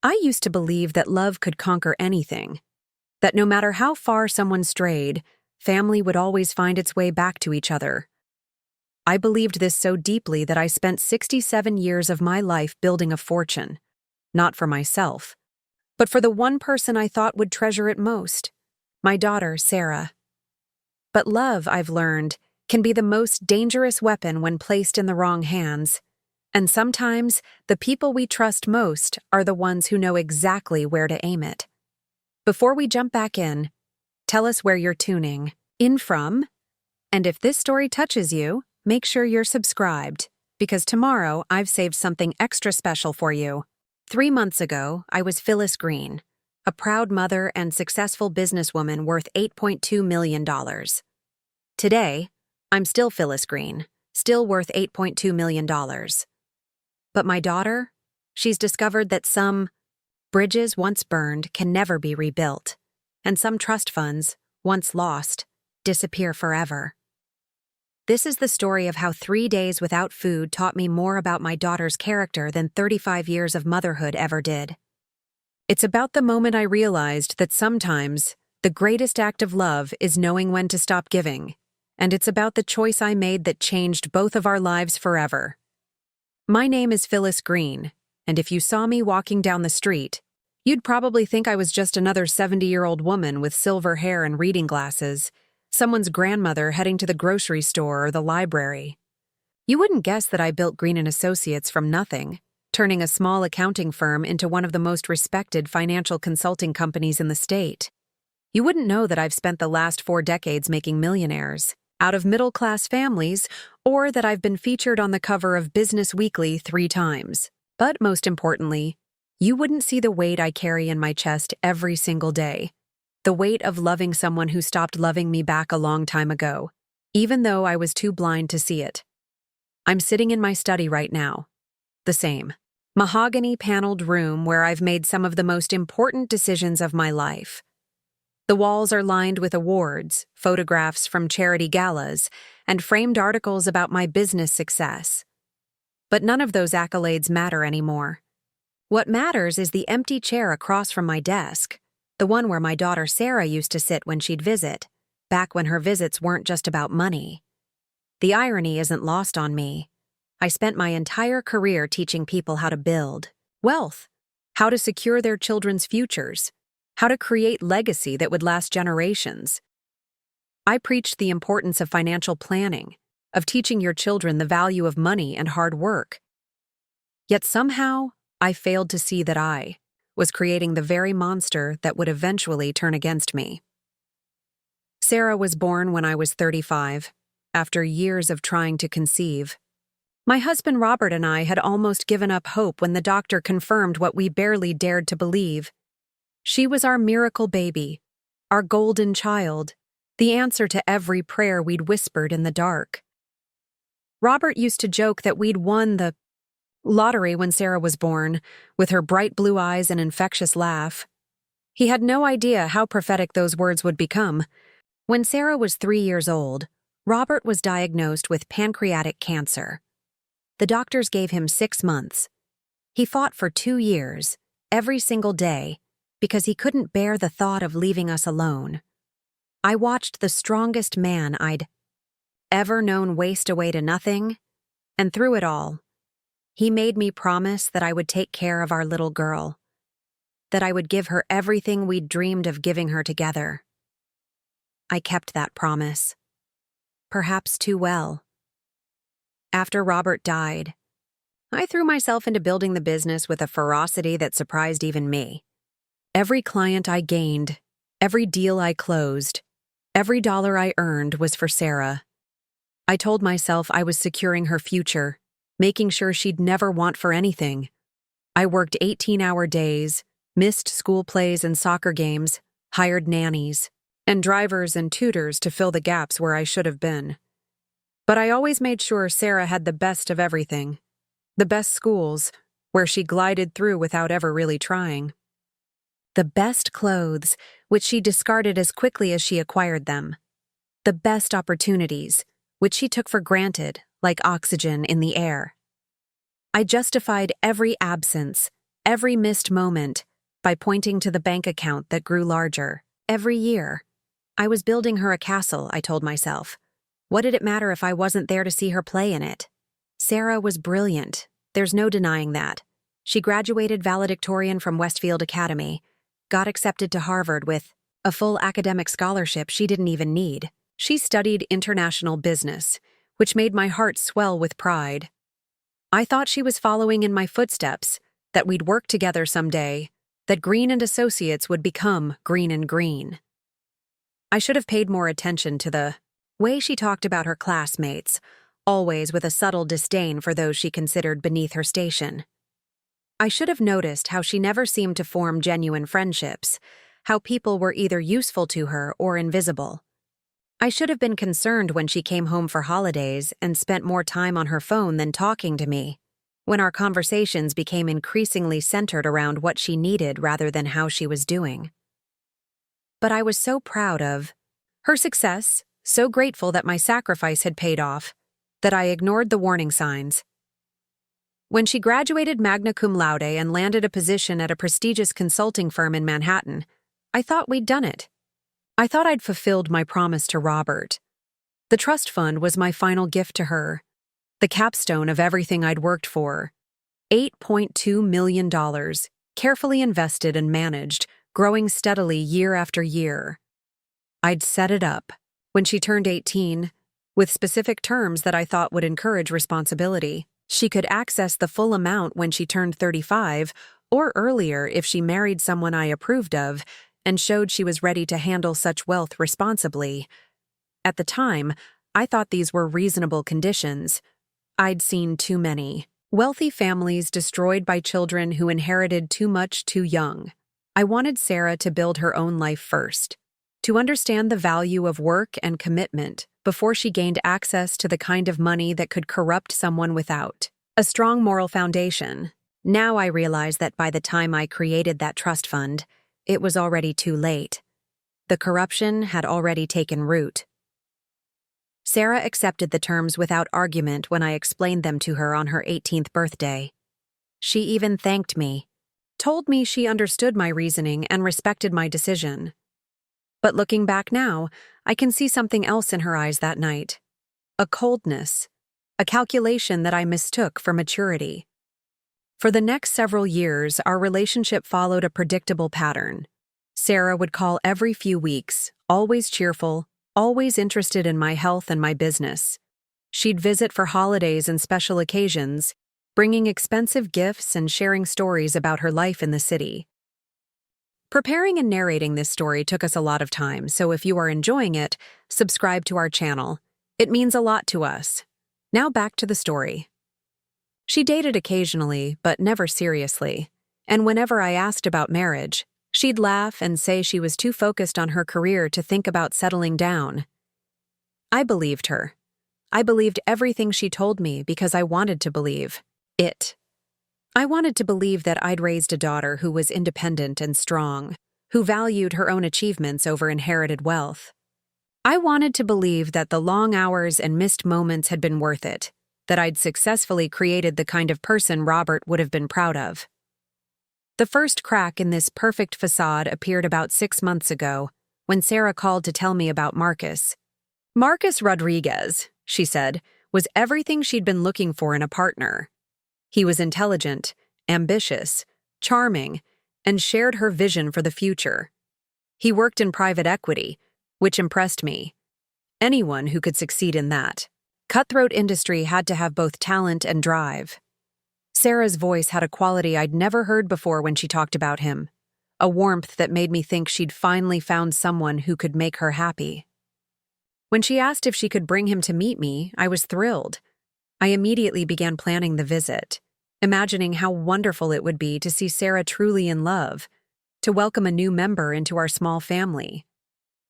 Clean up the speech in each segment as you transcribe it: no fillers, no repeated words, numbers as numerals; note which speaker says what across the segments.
Speaker 1: I used to believe that love could conquer anything, that no matter how far someone strayed, family would always find its way back to each other. I believed this so deeply that I spent 67 years of my life building a fortune, not for myself, but for the one person I thought would treasure it most, my daughter, Sarah. But love, I've learned, can be the most dangerous weapon when placed in the wrong hands. And sometimes, the people we trust most are the ones who know exactly where to aim it. Before we jump back in, tell us where you're tuning in from. And if this story touches you, make sure you're subscribed, because tomorrow I've saved something extra special for you. 3 months ago, I was Phyllis Green, a proud mother and successful businesswoman worth $8.2 million. Today, I'm still Phyllis Green, still worth $8.2 million. But my daughter, she's discovered that some bridges once burned can never be rebuilt, and some trust funds, once lost, disappear forever. This is the story of how 3 days without food taught me more about my daughter's character than 35 years of motherhood ever did. It's about the moment I realized that sometimes the greatest act of love is knowing when to stop giving, and it's about the choice I made that changed both of our lives forever. My name is Phyllis Green, and if you saw me walking down the street, you'd probably think I was just another 70-year-old woman with silver hair and reading glasses, someone's grandmother heading to the grocery store or the library. You wouldn't guess that I built Green & Associates from nothing, turning a small accounting firm into one of the most respected financial consulting companies in the state. You wouldn't know that I've spent the last 4 decades making millionaires out of middle-class families, or that I've been featured on the cover of Business Weekly 3 times. But most importantly, you wouldn't see the weight I carry in my chest every single day. The weight of loving someone who stopped loving me back a long time ago, even though I was too blind to see it. I'm sitting in my study right now. The same mahogany-paneled room where I've made some of the most important decisions of my life. The walls are lined with awards, photographs from charity galas, and framed articles about my business success. But none of those accolades matter anymore. What matters is the empty chair across from my desk, the one where my daughter Sarah used to sit when she'd visit, back when her visits weren't just about money. The irony isn't lost on me. I spent my entire career teaching people how to build wealth, how to secure their children's futures, how to create legacy that would last generations. I preached the importance of financial planning, of teaching your children the value of money and hard work. Yet somehow, I failed to see that I was creating the very monster that would eventually turn against me. Sarah was born when I was 35, after years of trying to conceive. My husband Robert and I had almost given up hope when the doctor confirmed what we barely dared to believe. She was our miracle baby, our golden child, the answer to every prayer we'd whispered in the dark. Robert used to joke that we'd won the lottery when Sarah was born, with her bright blue eyes and infectious laugh. He had no idea how prophetic those words would become. When Sarah was 3 years old, Robert was diagnosed with pancreatic cancer. The doctors gave him 6 months. He fought for 2 years, every single day, because he couldn't bear the thought of leaving us alone. I watched the strongest man I'd ever known waste away to nothing, and through it all, he made me promise that I would take care of our little girl, that I would give her everything we'd dreamed of giving her together. I kept that promise, perhaps too well. After Robert died, I threw myself into building the business with a ferocity that surprised even me. Every client I gained, every deal I closed, every dollar I earned was for Sarah. I told myself I was securing her future, making sure she'd never want for anything. I worked 18-hour days, missed school plays and soccer games, hired nannies, and drivers and tutors to fill the gaps where I should have been. But I always made sure Sarah had the best of everything. The best schools, where she glided through without ever really trying. The best clothes, which she discarded as quickly as she acquired them. The best opportunities, which she took for granted, like oxygen in the air. I justified every absence, every missed moment, by pointing to the bank account that grew larger. Every year. I was building her a castle, I told myself. What did it matter if I wasn't there to see her play in it? Sarah was brilliant. There's no denying that. She graduated valedictorian from Westfield Academy, got accepted to Harvard with a full academic scholarship she didn't even need. She studied international business, which made my heart swell with pride. I thought she was following in my footsteps, that we'd work together someday, that Green and Associates would become Green and Green. I should have paid more attention to the way she talked about her classmates, always with a subtle disdain for those she considered beneath her station. I should have noticed how she never seemed to form genuine friendships, how people were either useful to her or invisible. I should have been concerned when she came home for holidays and spent more time on her phone than talking to me, when our conversations became increasingly centered around what she needed rather than how she was doing. But I was so proud of her success, so grateful that my sacrifice had paid off, that I ignored the warning signs. When she graduated magna cum laude and landed a position at a prestigious consulting firm in Manhattan, I thought we'd done it. I thought I'd fulfilled my promise to Robert. The trust fund was my final gift to her, the capstone of everything I'd worked for. $8.2 million, carefully invested and managed, growing steadily year after year. I'd set it up, when she turned 18, with specific terms that I thought would encourage responsibility. She could access the full amount when she turned 35, or earlier if she married someone I approved of and showed she was ready to handle such wealth responsibly. At the time, I thought these were reasonable conditions. I'd seen too many. Wealthy families destroyed by children who inherited too much too young. I wanted Sarah to build her own life first, to understand the value of work and commitment before she gained access to the kind of money that could corrupt someone without a strong moral foundation. Now I realize that by the time I created that trust fund, it was already too late. The corruption had already taken root. Sarah accepted the terms without argument when I explained them to her on her 18th birthday. She even thanked me, told me she understood my reasoning and respected my decision. But looking back now, I can see something else in her eyes that night. A coldness, a calculation that I mistook for maturity. For the next several years, our relationship followed a predictable pattern. Sarah would call every few weeks, always cheerful, always interested in my health and my business. She'd visit for holidays and special occasions, bringing expensive gifts and sharing stories about her life in the city. Preparing and narrating this story took us a lot of time, so if you are enjoying it, subscribe to our channel. It means a lot to us. Now back to the story. She dated occasionally, but never seriously, and whenever I asked about marriage, she'd laugh and say she was too focused on her career to think about settling down. I believed her. I believed everything she told me because I wanted to believe it. I wanted to believe that I'd raised a daughter who was independent and strong, who valued her own achievements over inherited wealth. I wanted to believe that the long hours and missed moments had been worth it, that I'd successfully created the kind of person Robert would have been proud of. The first crack in this perfect facade appeared about 6 months ago, when Sarah called to tell me about Marcus. Marcus Rodriguez, she said, was everything she'd been looking for in a partner. He was intelligent, ambitious, charming, and shared her vision for the future. He worked in private equity, which impressed me. Anyone who could succeed in that. Cutthroat industry had to have both talent and drive. Sarah's voice had a quality I'd never heard before when she talked about him, a warmth that made me think she'd finally found someone who could make her happy. When she asked if she could bring him to meet me, I was thrilled. I immediately began planning the visit, imagining how wonderful it would be to see Sarah truly in love, to welcome a new member into our small family.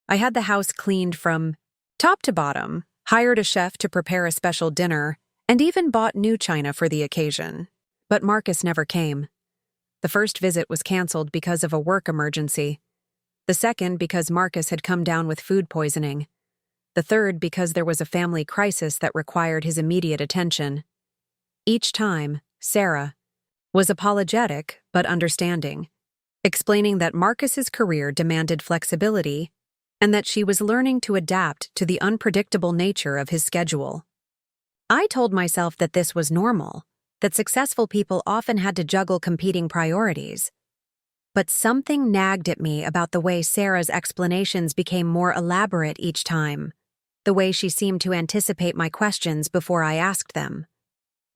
Speaker 1: I had the house cleaned from top to bottom, hired a chef to prepare a special dinner, and even bought new china for the occasion. But Marcus never came. The first visit was canceled because of a work emergency. The second because Marcus had come down with food poisoning. The third because there was a family crisis that required his immediate attention. Each time, Sarah, was apologetic but understanding, explaining that Marcus's career demanded flexibility and that she was learning to adapt to the unpredictable nature of his schedule. I told myself that this was normal, that successful people often had to juggle competing priorities. But something nagged at me about the way Sarah's explanations became more elaborate each time, the way she seemed to anticipate my questions before I asked them.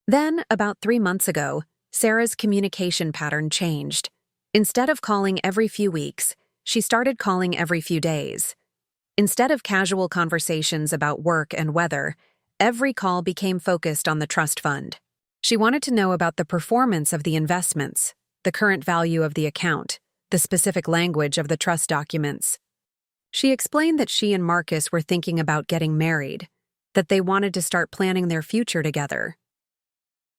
Speaker 1: Then, about 3 months ago, Sarah's communication pattern changed. Instead of calling every few weeks, she started calling every few days. Instead of casual conversations about work and weather, every call became focused on the trust fund. She wanted to know about the performance of the investments, the current value of the account, the specific language of the trust documents. She explained that she and Marcus were thinking about getting married, that they wanted to start planning their future together.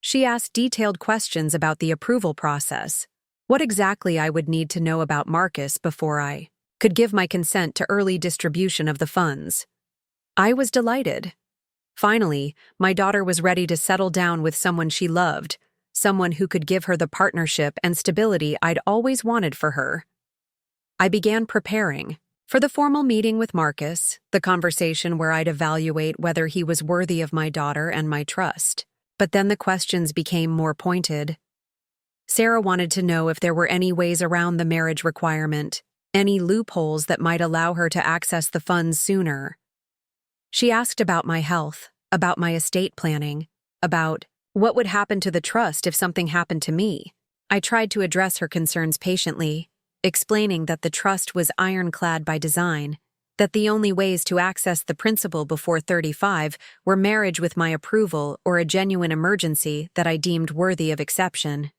Speaker 1: She asked detailed questions about the approval process, what exactly I would need to know about Marcus before I could give my consent to early distribution of the funds. I was delighted. Finally, my daughter was ready to settle down with someone she loved, someone who could give her the partnership and stability I'd always wanted for her. I began preparing for the formal meeting with Marcus, the conversation where I'd evaluate whether he was worthy of my daughter and my trust. But then the questions became more pointed. Sarah wanted to know if there were any ways around the marriage requirement, any loopholes that might allow her to access the funds sooner. She asked about my health, about my estate planning, about what would happen to the trust if something happened to me. I tried to address her concerns patiently, explaining that the trust was ironclad by design, that the only ways to access the principal before 35 were marriage with my approval or a genuine emergency that I deemed worthy of exception.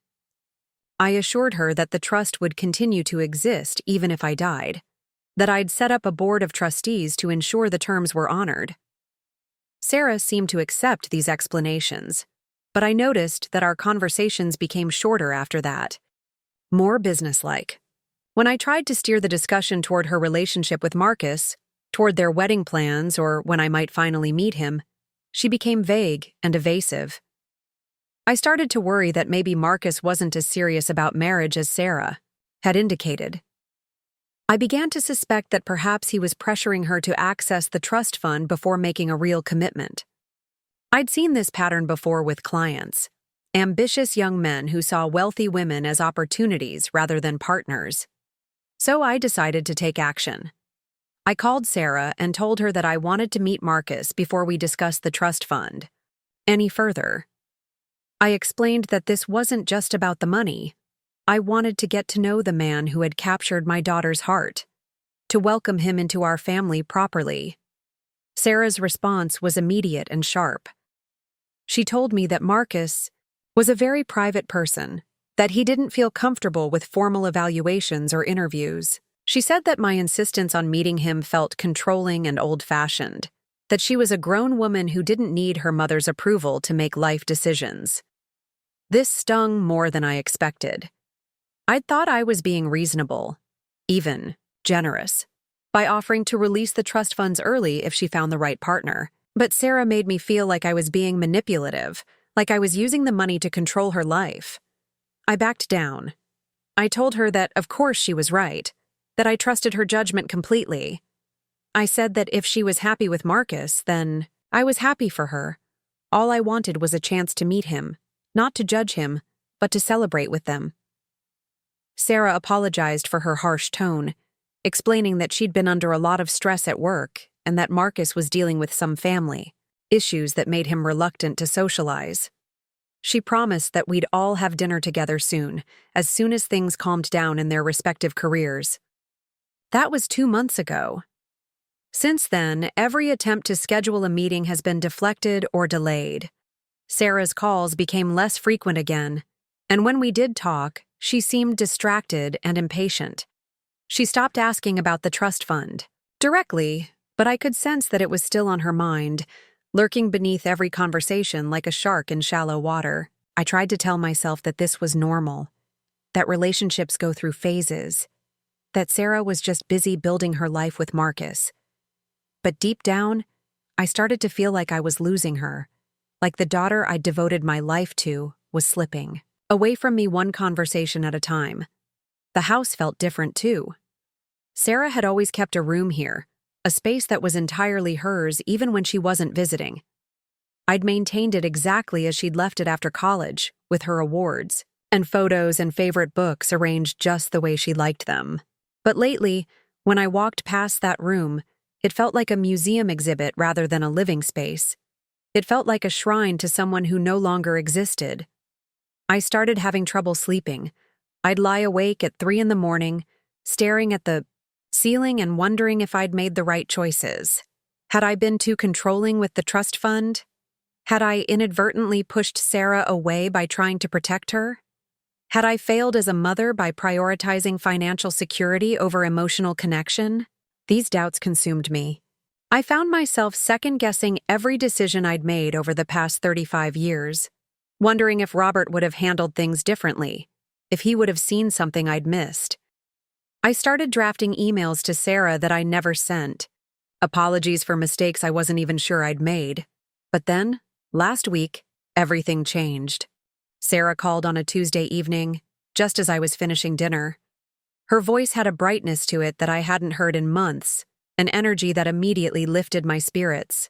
Speaker 1: I assured her that the trust would continue to exist even if I died, that I'd set up a board of trustees to ensure the terms were honored. Sarah seemed to accept these explanations, but I noticed that our conversations became shorter after that, more businesslike. When I tried to steer the discussion toward her relationship with Marcus, toward their wedding plans or when I might finally meet him, she became vague and evasive. I started to worry that maybe Marcus wasn't as serious about marriage as Sarah had indicated. I began to suspect that perhaps he was pressuring her to access the trust fund before making a real commitment. I'd seen this pattern before with clients, ambitious young men who saw wealthy women as opportunities rather than partners. So I decided to take action. I called Sarah and told her that I wanted to meet Marcus before we discussed the trust fund any further. I explained that this wasn't just about the money. I wanted to get to know the man who had captured my daughter's heart, to welcome him into our family properly. Sarah's response was immediate and sharp. She told me that Marcus was a very private person, that he didn't feel comfortable with formal evaluations or interviews. She said that my insistence on meeting him felt controlling and old-fashioned, that she was a grown woman who didn't need her mother's approval to make life decisions. This stung more than I expected. I'd thought I was being reasonable, even generous, by offering to release the trust funds early if she found the right partner. But Sarah made me feel like I was being manipulative, like I was using the money to control her life. I backed down. I told her that, of course, she was right, that I trusted her judgment completely. I said that if she was happy with Marcus, then I was happy for her. All I wanted was a chance to meet him, not to judge him, but to celebrate with them. Sarah apologized for her harsh tone, explaining that she'd been under a lot of stress at work and that Marcus was dealing with some family issues that made him reluctant to socialize. She promised that we'd all have dinner together soon as things calmed down in their respective careers. That was 2 months ago. Since then, every attempt to schedule a meeting has been deflected or delayed. Sarah's calls became less frequent again, and when we did talk, she seemed distracted and impatient. She stopped asking about the trust fund directly, but I could sense that it was still on her mind, lurking beneath every conversation like a shark in shallow water. I tried to tell myself that this was normal, that relationships go through phases, that Sarah was just busy building her life with Marcus. But deep down, I started to feel like I was losing her, like the daughter I'd devoted my life to was slipping. away from me one conversation at a time. The house felt different too. Sarah had always kept a room here, a space that was entirely hers even when she wasn't visiting. I'd maintained it exactly as she'd left it after college, with her awards, and photos and favorite books arranged just the way she liked them. But lately, when I walked past that room, it felt like a museum exhibit rather than a living space. It felt like a shrine to someone who no longer existed. I started having trouble sleeping. I'd lie awake at 3 in the morning, staring at the ceiling and wondering if I'd made the right choices. Had I been too controlling with the trust fund? Had I inadvertently pushed Sarah away by trying to protect her? Had I failed as a mother by prioritizing financial security over emotional connection? These doubts consumed me. I found myself second-guessing every decision I'd made over the past 35 years, wondering if Robert would have handled things differently, if he would have seen something I'd missed. I started drafting emails to Sarah that I never sent, apologies for mistakes I wasn't even sure I'd made. But then, last week, everything changed. Sarah called on a Tuesday evening, just as I was finishing dinner. Her voice had a brightness to it that I hadn't heard in months, an energy that immediately lifted my spirits.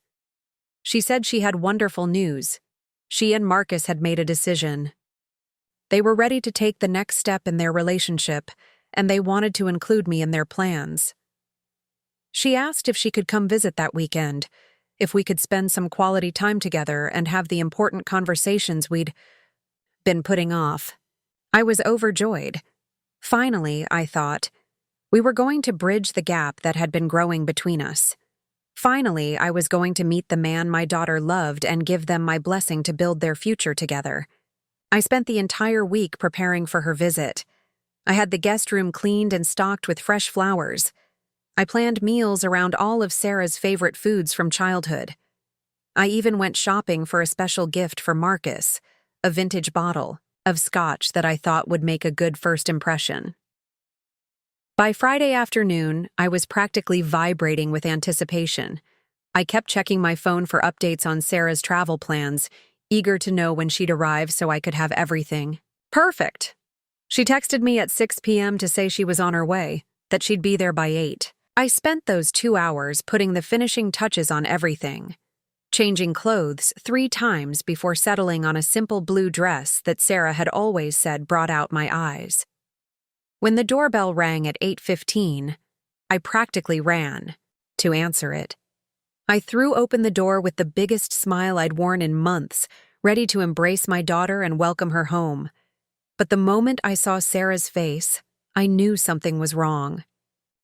Speaker 1: She said she had wonderful news. She and Marcus had made a decision. They were ready to take the next step in their relationship, and they wanted to include me in their plans. She asked if she could come visit that weekend, if we could spend some quality time together and have the important conversations we'd been putting off. I was overjoyed. Finally, I thought, we were going to bridge the gap that had been growing between us. Finally, I was going to meet the man my daughter loved and give them my blessing to build their future together. I spent the entire week preparing for her visit. I had the guest room cleaned and stocked with fresh flowers. I planned meals around all of Sarah's favorite foods from childhood. I even went shopping for a special gift for Marcus, a vintage bottle of scotch that I thought would make a good first impression. By Friday afternoon, I was practically vibrating with anticipation. I kept checking my phone for updates on Sarah's travel plans, eager to know when she'd arrive so I could have everything. Perfect! She texted me at 6 p.m. to say she was on her way, that she'd be there by 8. I spent those 2 hours putting the finishing touches on everything, changing clothes 3 times before settling on a simple blue dress that Sarah had always said brought out my eyes. When the doorbell rang at 8:15, I practically ran to answer it. I threw open the door with the biggest smile I'd worn in months, ready to embrace my daughter and welcome her home. But the moment I saw Sarah's face, I knew something was wrong.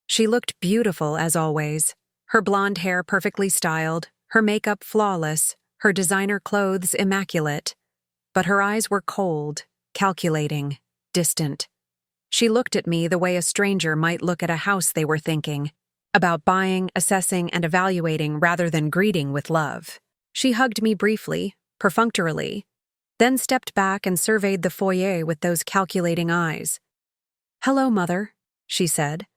Speaker 1: She looked beautiful as always, her blonde hair perfectly styled, her makeup flawless, her designer clothes immaculate. But her eyes were cold, calculating, distant. She looked at me the way a stranger might look at a house they were thinking about buying, assessing, and evaluating rather than greeting with love. She hugged me briefly, perfunctorily, then stepped back and surveyed the foyer with those calculating eyes. "Hello, Mother," she said,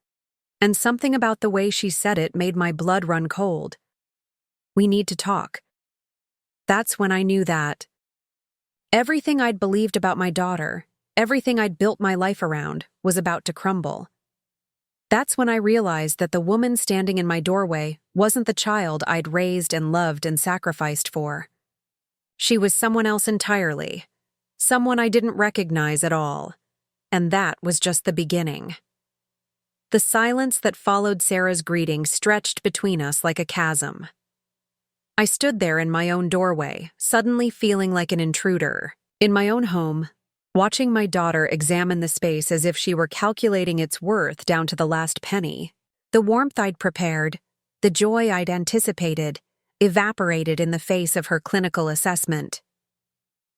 Speaker 1: and something about the way she said it made my blood run cold. "We need to talk." That's when I knew that everything I'd believed about my daughter, everything I'd built my life around, was about to crumble. That's when I realized that the woman standing in my doorway wasn't the child I'd raised and loved and sacrificed for. She was someone else entirely, someone I didn't recognize at all, and that was just the beginning. The silence that followed Sarah's greeting stretched between us like a chasm. I stood there in my own doorway, suddenly feeling like an intruder, in my own home, watching my daughter examine the space as if she were calculating its worth down to the last penny. The warmth I'd prepared, the joy I'd anticipated, evaporated in the face of her clinical assessment.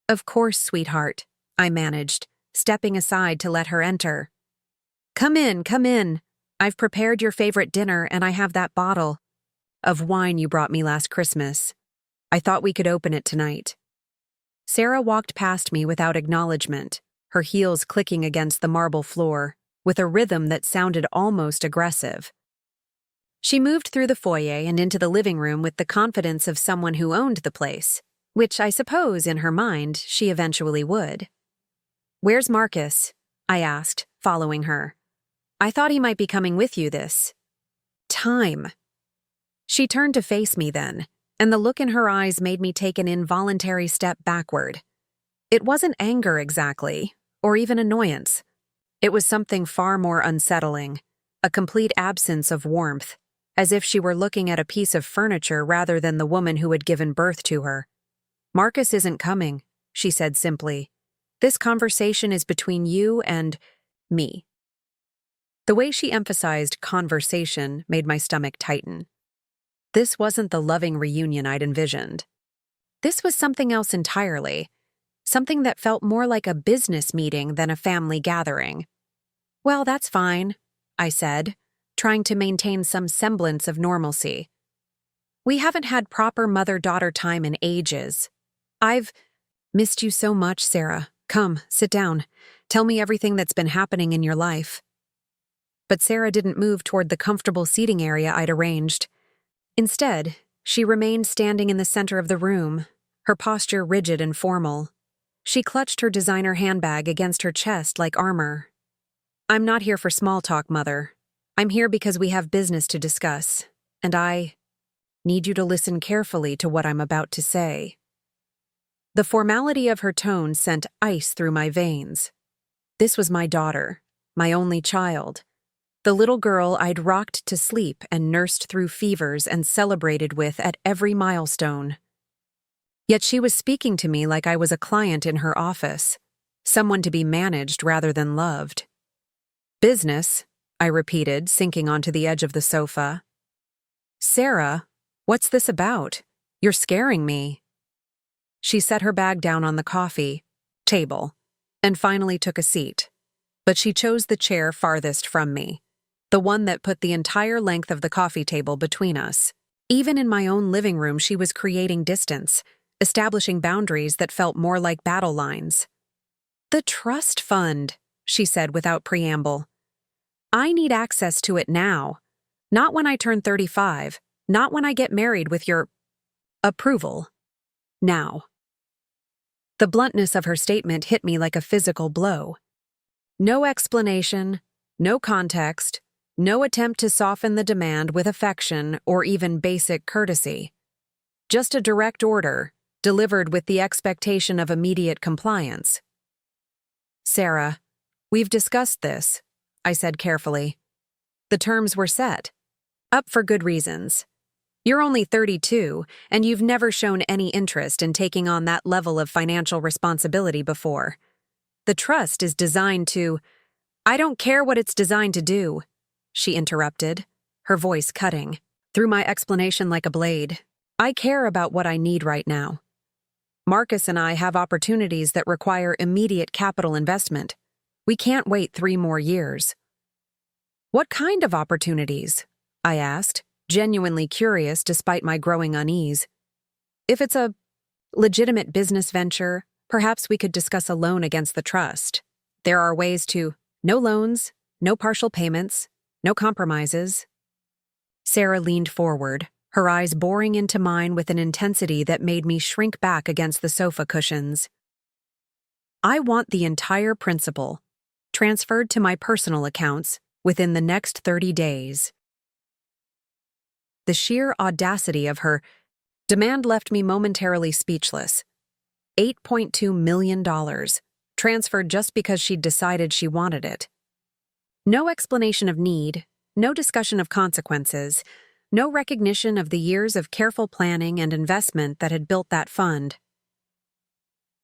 Speaker 1: "Of course, sweetheart," I managed, stepping aside to let her enter. Come in, come in. I've prepared your favorite dinner and I have that bottle of wine you brought me last Christmas. I thought we could open it tonight." Sarah walked past me without acknowledgement, her heels clicking against the marble floor, with a rhythm that sounded almost aggressive. She moved through the foyer and into the living room with the confidence of someone who owned the place, which I suppose in her mind she eventually would. "Where's Marcus?" I asked, following her. "I thought he might be coming with you this time." She turned to face me then, and the look in her eyes made me take an involuntary step backward. It wasn't anger exactly, or even annoyance. It was something far more unsettling, a complete absence of warmth, as if she were looking at a piece of furniture rather than the woman who had given birth to her. "Marcus isn't coming," she said simply. "This conversation is between you and me." The way she emphasized conversation made my stomach tighten. This wasn't the loving reunion I'd envisioned. This was something else entirely, something that felt more like a business meeting than a family gathering. "Well, that's fine," I said, trying to maintain some semblance of normalcy. "We haven't had proper mother-daughter time in ages. I've missed you so much, Sarah. Come, sit down. Tell me everything that's been happening in your life." But Sarah didn't move toward the comfortable seating area I'd arranged. Instead, she remained standing in the center of the room, her posture rigid and formal. She clutched her designer handbag against her chest like armor. "I'm not here for small talk, Mother. I'm here because we have business to discuss, and I need you to listen carefully to what I'm about to say." The formality of her tone sent ice through my veins. This was my daughter, my only child. The little girl I'd rocked to sleep and nursed through fevers and celebrated with at every milestone. Yet she was speaking to me like I was a client in her office, someone to be managed rather than loved. "Business," I repeated, sinking onto the edge of the sofa. "Sarah, what's this about? You're scaring me." She set her bag down on the coffee table and finally took a seat, but she chose the chair farthest from me, the one that put the entire length of the coffee table between us. Even in my own living room, she was creating distance, establishing boundaries that felt more like battle lines. "The trust fund," she said without preamble. "I need access to it now. Not when I turn 35, not when I get married with your approval. Now." The bluntness of her statement hit me like a physical blow. No explanation, no context, no attempt to soften the demand with affection or even basic courtesy. Just a direct order, delivered with the expectation of immediate compliance. "Sarah, we've discussed this," I said carefully. "The terms were set. Up for good reasons. You're only 32, and you've never shown any interest in taking on that level of financial responsibility before. The trust is designed to—" "I don't care what it's designed to do," she interrupted, her voice cutting through my explanation like a blade. "I care about what I need right now. Marcus and I have opportunities that require immediate capital investment. We can't wait 3 more years." "What kind of opportunities?" I asked, genuinely curious despite my growing unease. "If it's a legitimate business venture, perhaps we could discuss a loan against the trust. There are ways to— no loans, no partial payments, no compromises." Sarah leaned forward, her eyes boring into mine with an intensity that made me shrink back against the sofa cushions. "I want the entire principal transferred to my personal accounts within the next 30 days. The sheer audacity of her demand left me momentarily speechless. $8.2 million, transferred just because she'd decided she wanted it. No explanation of need, no discussion of consequences, no recognition of the years of careful planning and investment that had built that fund.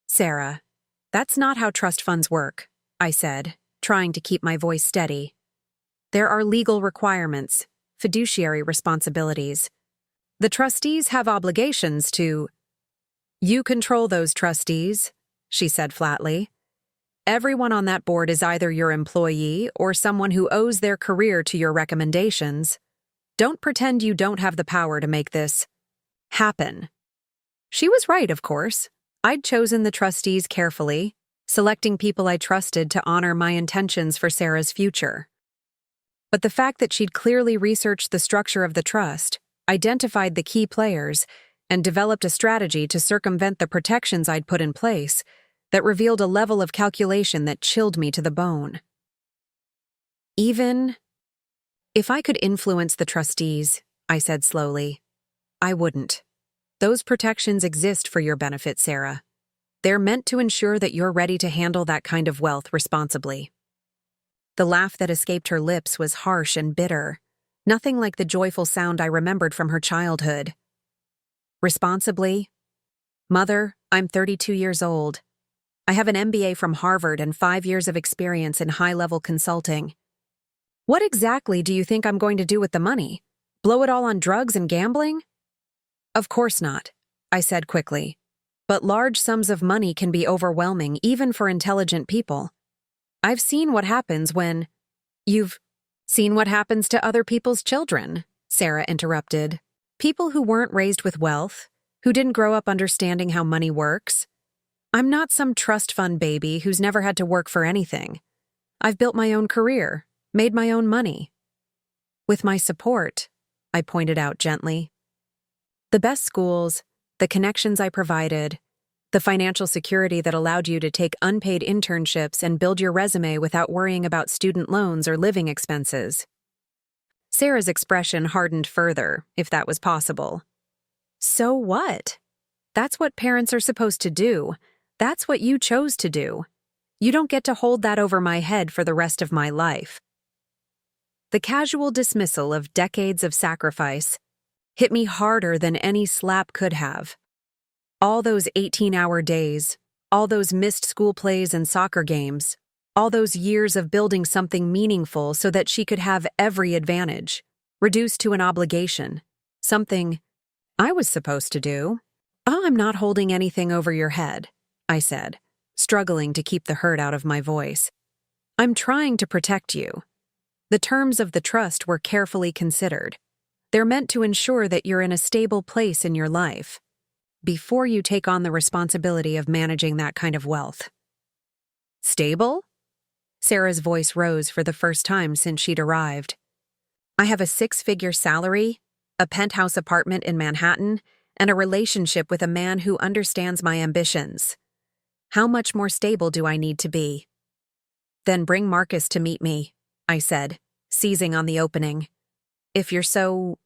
Speaker 1: "Sarah, that's not how trust funds work," I said, trying to keep my voice steady. "There are legal requirements, fiduciary responsibilities. The trustees have obligations to—" "You control those trustees," she said flatly. "Everyone on that board is either your employee or someone who owes their career to your recommendations. Don't pretend you don't have the power to make this happen." She was right, of course. I'd chosen the trustees carefully, selecting people I trusted to honor my intentions for Sarah's future. But the fact that she'd clearly researched the structure of the trust, identified the key players, and developed a strategy to circumvent the protections I'd put in place that revealed a level of calculation that chilled me to the bone. Even if I could influence the trustees, I said slowly, I wouldn't. Those protections exist for your benefit, Sarah. They're meant to ensure that you're ready to handle that kind of wealth responsibly. The laugh that escaped her lips was harsh and bitter, nothing like the joyful sound I remembered from her childhood. Responsibly? Mother, I'm 32 years old. I have an MBA from Harvard and 5 years of experience in high-level consulting. What exactly do you think I'm going to do with the money? Blow it all on drugs and gambling? Of course not, I said quickly. But large sums of money can be overwhelming even for intelligent people. I've seen what happens when... You've seen what happens to other people's children, Sarah interrupted. People who weren't raised with wealth, who didn't grow up understanding how money works. I'm not some trust fund baby who's never had to work for anything. I've built my own career, made my own money. With my support, I pointed out gently. The best schools, the connections I provided, the financial security that allowed you to take unpaid internships and build your resume without worrying about student loans or living expenses. Sarah's expression hardened further, if that was possible. So what? That's what parents are supposed to do. That's what you chose to do. You don't get to hold that over my head for the rest of my life. The casual dismissal of decades of sacrifice hit me harder than any slap could have. All those 18-hour days, all those missed school plays and soccer games, all those years of building something meaningful so that she could have every advantage, reduced to an obligation, something I was supposed to do. Oh, I'm not holding anything over your head, I said, struggling to keep the hurt out of my voice. I'm trying to protect you. The terms of the trust were carefully considered. They're meant to ensure that you're in a stable place in your life before you take on the responsibility of managing that kind of wealth. Stable? Sarah's voice rose for the first time since she'd arrived. I have a 6-figure salary, a penthouse apartment in Manhattan, and a relationship with a man who understands my ambitions. How much more stable do I need to be? Then bring Marcus to meet me, I said, seizing on the opening. If you're so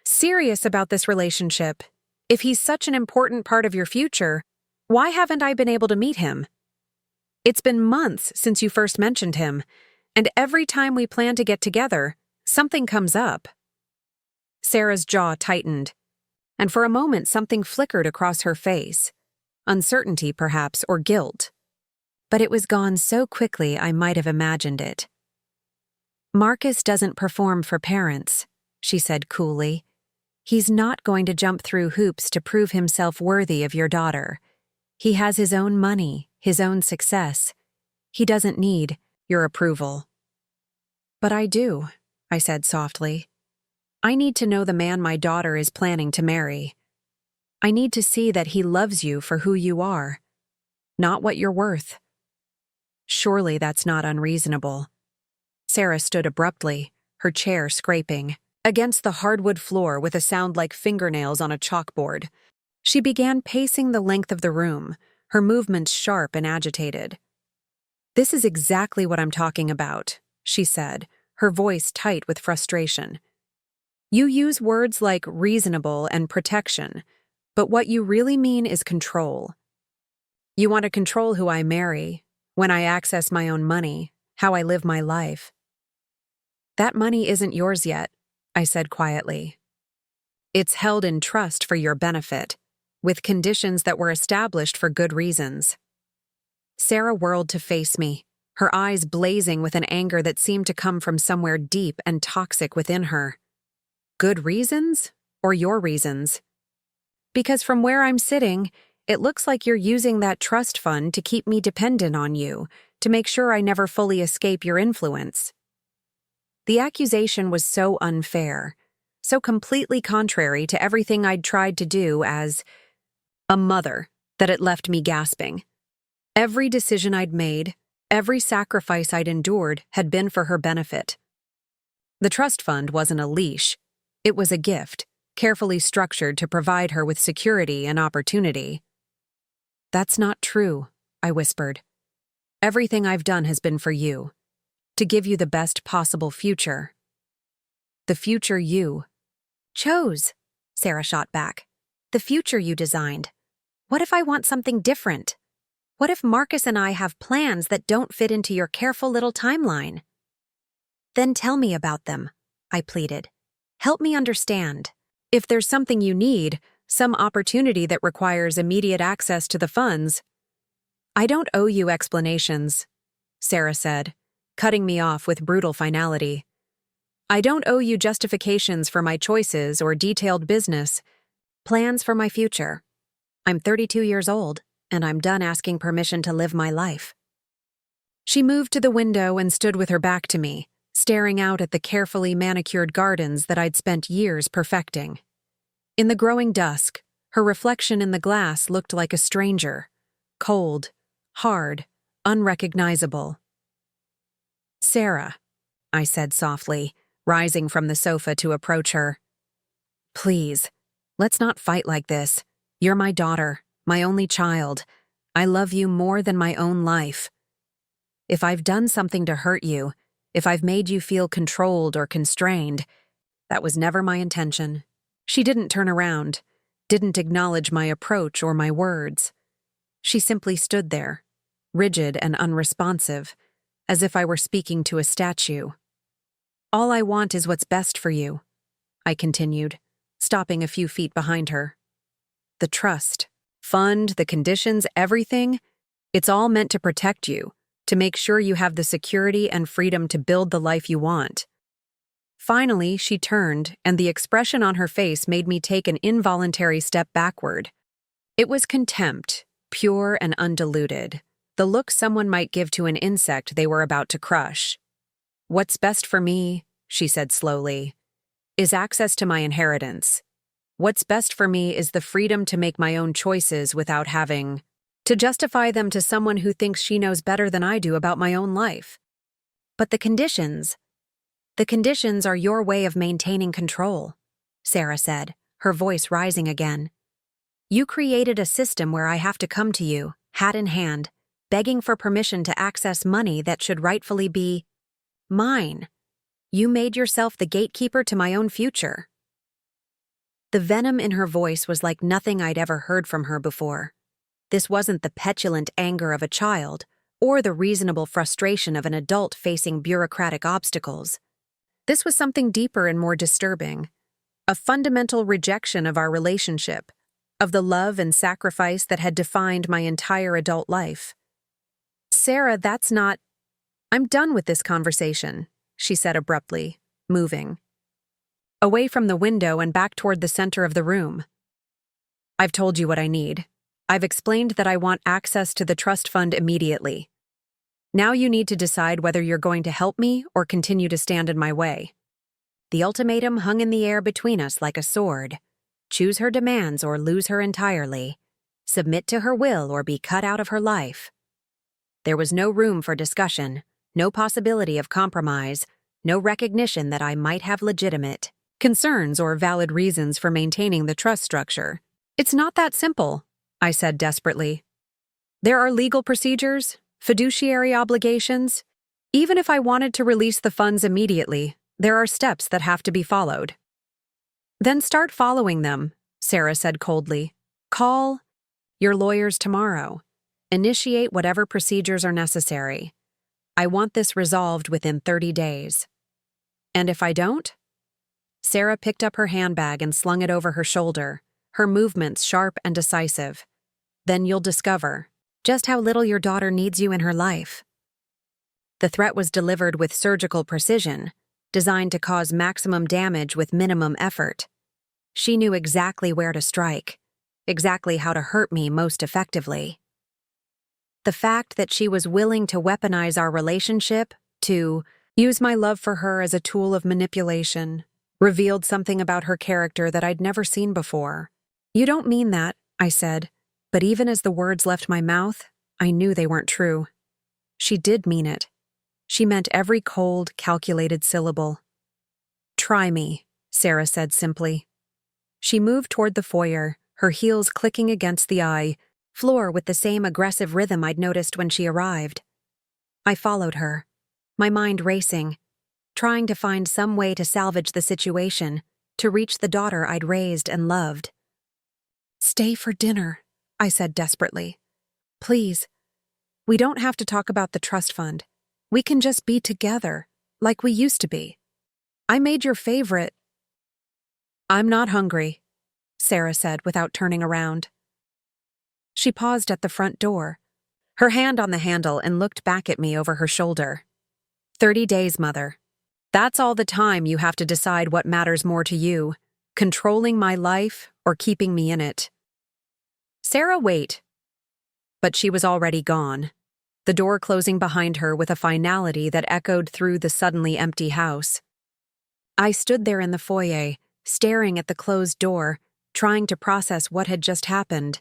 Speaker 1: serious about this relationship, if he's such an important part of your future, why haven't I been able to meet him? It's been months since you first mentioned him, and every time we plan to get together, something comes up. Sarah's jaw tightened, and for a moment something flickered across her face. Uncertainty, perhaps, or guilt. But it was gone so quickly I might have imagined it. Marcus doesn't perform for parents, she said coolly. He's not going to jump through hoops to prove himself worthy of your daughter. He has his own money, his own success. He doesn't need your approval. But I do, I said softly. I need to know the man my daughter is planning to marry. I need to see that he loves you for who you are, not what you're worth. Surely that's not unreasonable. Sarah stood abruptly, her chair scraping against the hardwood floor with a sound like fingernails on a chalkboard. She began pacing the length of the room, her movements sharp and agitated. This is exactly what I'm talking about, she said, her voice tight with frustration. You use words like reasonable and protection, but what you really mean is control. You want to control who I marry, when I access my own money, how I live my life. That money isn't yours yet, I said quietly. It's held in trust for your benefit, with conditions that were established for good reasons. Sarah whirled to face me, her eyes blazing with an anger that seemed to come from somewhere deep and toxic within her. Good reasons? Or your reasons? Because from where I'm sitting, it looks like you're using that trust fund to keep me dependent on you, to make sure I never fully escape your influence. The accusation was so unfair, so completely contrary to everything I'd tried to do as a mother, that it left me gasping. Every decision I'd made, every sacrifice I'd endured had been for her benefit. The trust fund wasn't a leash. It was a gift, carefully structured to provide her with security and opportunity. That's not true, I whispered. Everything I've done has been for you, to give you the best possible future. The future you chose, Sarah shot back. The future you designed. What if I want something different? What if Marcus and I have plans that don't fit into your careful little timeline? Then tell me about them, I pleaded. Help me understand. If there's something you need, some opportunity that requires immediate access to the funds. I don't owe you explanations, Sarah said, cutting me off with brutal finality. I don't owe you justifications for my choices or detailed business plans for my future. I'm 32 years old, and I'm done asking permission to live my life. She moved to the window and stood with her back to me, staring out at the carefully manicured gardens that I'd spent years perfecting. In the growing dusk, her reflection in the glass looked like a stranger, cold, hard, unrecognizable. Sarah, I said softly, rising from the sofa to approach her. Please, let's not fight like this. You're my daughter, my only child. I love you more than my own life. If I've done something to hurt you, if I've made you feel controlled or constrained, that was never my intention. She didn't turn around, didn't acknowledge my approach or my words. She simply stood there, rigid and unresponsive, as if I were speaking to a statue. All I want is what's best for you, I continued, stopping a few feet behind her. The trust, fund, the conditions, everything, it's all meant to protect you, to make sure you have the security and freedom to build the life you want. Finally, she turned, and the expression on her face made me take an involuntary step backward. It was contempt, pure and undiluted, the look someone might give to an insect they were about to crush. What's best for me, she said slowly, is access to my inheritance. What's best for me is the freedom to make my own choices without having to justify them to someone who thinks she knows better than I do about my own life. But the conditions are your way of maintaining control, Sarah said, her voice rising again. You created a system where I have to come to you, hat in hand, begging for permission to access money that should rightfully be mine. You made yourself the gatekeeper to my own future. The venom in her voice was like nothing I'd ever heard from her before. This wasn't the petulant anger of a child, or the reasonable frustration of an adult facing bureaucratic obstacles. This was something deeper and more disturbing, a fundamental rejection of our relationship, of the love and sacrifice that had defined my entire adult life. Sarah, I'm done with this conversation, she said abruptly, moving away from the window and back toward the center of the room. I've told you what I need. I've explained that I want access to the trust fund immediately. Now you need to decide whether you're going to help me or continue to stand in my way. The ultimatum hung in the air between us like a sword. Choose her demands or lose her entirely. Submit to her will or be cut out of her life. There was no room for discussion, no possibility of compromise, no recognition that I might have legitimate concerns or valid reasons for maintaining the trust structure. It's not that simple, I said desperately. There are legal procedures, fiduciary obligations. Even if I wanted to release the funds immediately, there are steps that have to be followed. Then start following them, Sarah said coldly. Call your lawyers tomorrow. Initiate whatever procedures are necessary. I want this resolved within 30 days. And if I don't? Sarah picked up her handbag and slung it over her shoulder, her movements sharp and decisive. Then you'll discover just how little your daughter needs you in her life. The threat was delivered with surgical precision, designed to cause maximum damage with minimum effort. She knew exactly where to strike, exactly how to hurt me most effectively. The fact that she was willing to weaponize our relationship, to use my love for her as a tool of manipulation, revealed something about her character that I'd never seen before. You don't mean that, I said, but even as the words left my mouth, I knew they weren't true. She did mean it. She meant every cold, calculated syllable. Try me, Sarah said simply. She moved toward the foyer, her heels clicking against the eye, floor with the same aggressive rhythm I'd noticed when she arrived. I followed her, my mind racing, trying to find some way to salvage the situation, to reach the daughter I'd raised and loved. "Stay for dinner," I said desperately. "Please. We don't have to talk about the trust fund. We can just be together, like we used to be. I made your favorite—" "I'm not hungry," Sarah said without turning around. She paused at the front door, her hand on the handle, and looked back at me over her shoulder. 30 days, Mother. That's all the time you have to decide what matters more to you, controlling my life or keeping me in it." "Sarah, wait." But she was already gone, the door closing behind her with a finality that echoed through the suddenly empty house. I stood there in the foyer, staring at the closed door, trying to process what had just happened.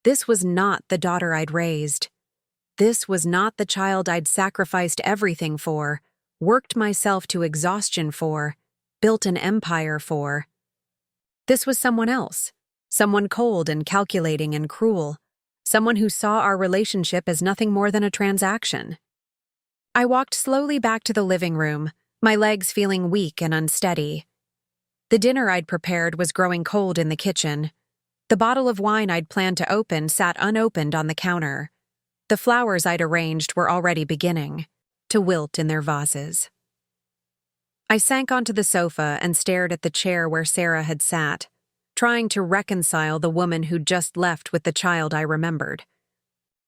Speaker 1: This was not the daughter I'd raised. This was not the child I'd sacrificed everything for, worked myself to exhaustion for, built an empire for. This was someone else, someone cold and calculating and cruel, someone who saw our relationship as nothing more than a transaction. I walked slowly back to the living room, my legs feeling weak and unsteady. The dinner I'd prepared was growing cold in the kitchen. The bottle of wine I'd planned to open sat unopened on the counter. The flowers I'd arranged were already beginning to wilt in their vases. I sank onto the sofa and stared at the chair where Sarah had sat, trying to reconcile the woman who'd just left with the child I remembered.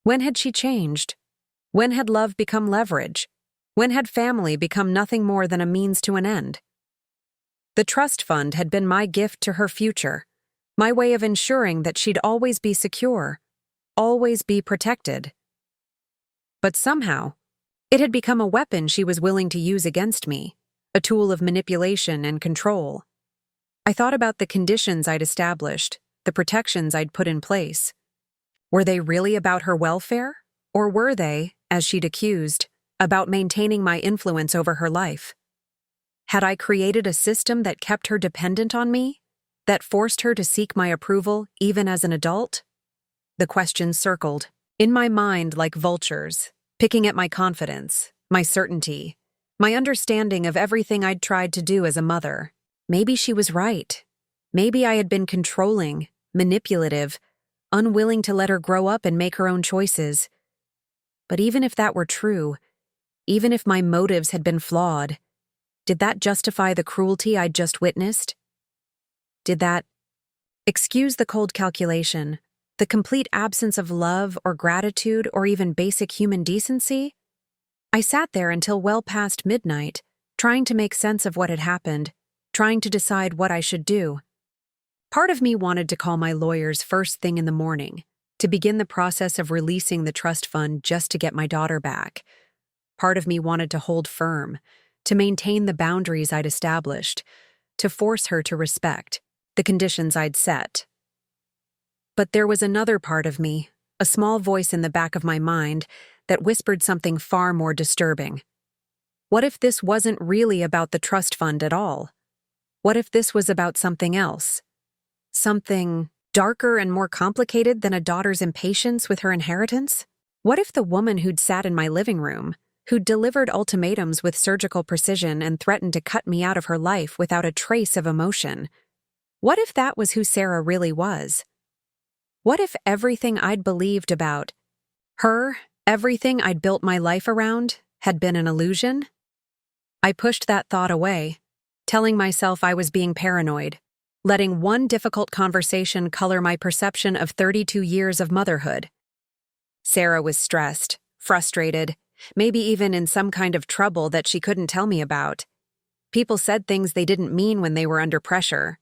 Speaker 1: When had she changed? When had love become leverage? When had family become nothing more than a means to an end? The trust fund had been my gift to her future, my way of ensuring that she'd always be secure, always be protected. But somehow, it had become a weapon she was willing to use against me, a tool of manipulation and control. I thought about the conditions I'd established, the protections I'd put in place. Were they really about her welfare? Or were they, as she'd accused, about maintaining my influence over her life? Had I created a system that kept her dependent on me, that forced her to seek my approval even as an adult? The questions circled, in my mind like vultures, picking at my confidence, my certainty, my understanding of everything I'd tried to do as a mother. Maybe she was right. Maybe I had been controlling, manipulative, unwilling to let her grow up and make her own choices. But even if that were true, even if my motives had been flawed, did that justify the cruelty I'd just witnessed? Did that, excuse the cold calculation, the complete absence of love or gratitude or even basic human decency? I sat there until well past midnight, trying to make sense of what had happened, trying to decide what I should do. Part of me wanted to call my lawyers first thing in the morning, to begin the process of releasing the trust fund just to get my daughter back. Part of me wanted to hold firm, to maintain the boundaries I'd established, to force her to respect the conditions I'd set. But there was another part of me, a small voice in the back of my mind, that whispered something far more disturbing. What if this wasn't really about the trust fund at all? What if this was about something else? Something darker and more complicated than a daughter's impatience with her inheritance? What if the woman who'd sat in my living room, who'd delivered ultimatums with surgical precision and threatened to cut me out of her life without a trace of emotion, what if that was who Sarah really was? What if everything I'd believed about her, everything I'd built my life around, had been an illusion? I pushed that thought away, telling myself I was being paranoid, letting one difficult conversation color my perception of 32 years of motherhood. Sarah was stressed, frustrated, maybe even in some kind of trouble that she couldn't tell me about. People said things they didn't mean when they were under pressure.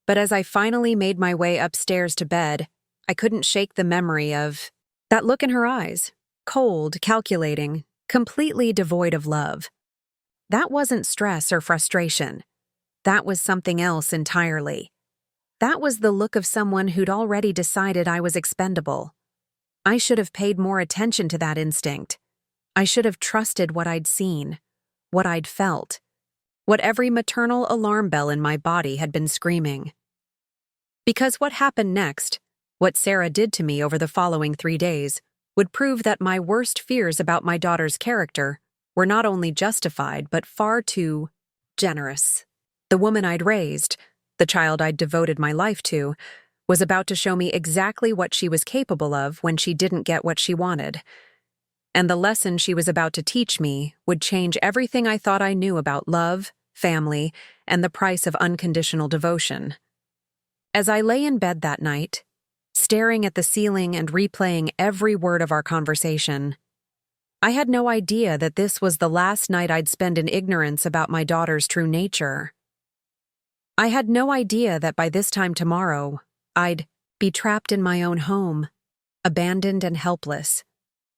Speaker 1: But as I finally made my way upstairs to bed, I couldn't shake the memory of that look in her eyes, cold, calculating, completely devoid of love. That wasn't stress or frustration. That was something else entirely. That was the look of someone who'd already decided I was expendable. I should have paid more attention to that instinct. I should have trusted what I'd seen, what I'd felt, what every maternal alarm bell in my body had been screaming. Because what happened next, What Sarah did to me over the following 3 days would prove that my worst fears about my daughter's character were not only justified but far too generous. The woman I'd raised, the child I'd devoted my life to, was about to show me exactly what she was capable of when she didn't get what she wanted. And the lesson she was about to teach me would change everything I thought I knew about love, family, and the price of unconditional devotion. As I lay in bed that night, staring at the ceiling and replaying every word of our conversation, I had no idea that this was the last night I'd spend in ignorance about my daughter's true nature. I had no idea that by this time tomorrow, I'd be trapped in my own home, abandoned and helpless,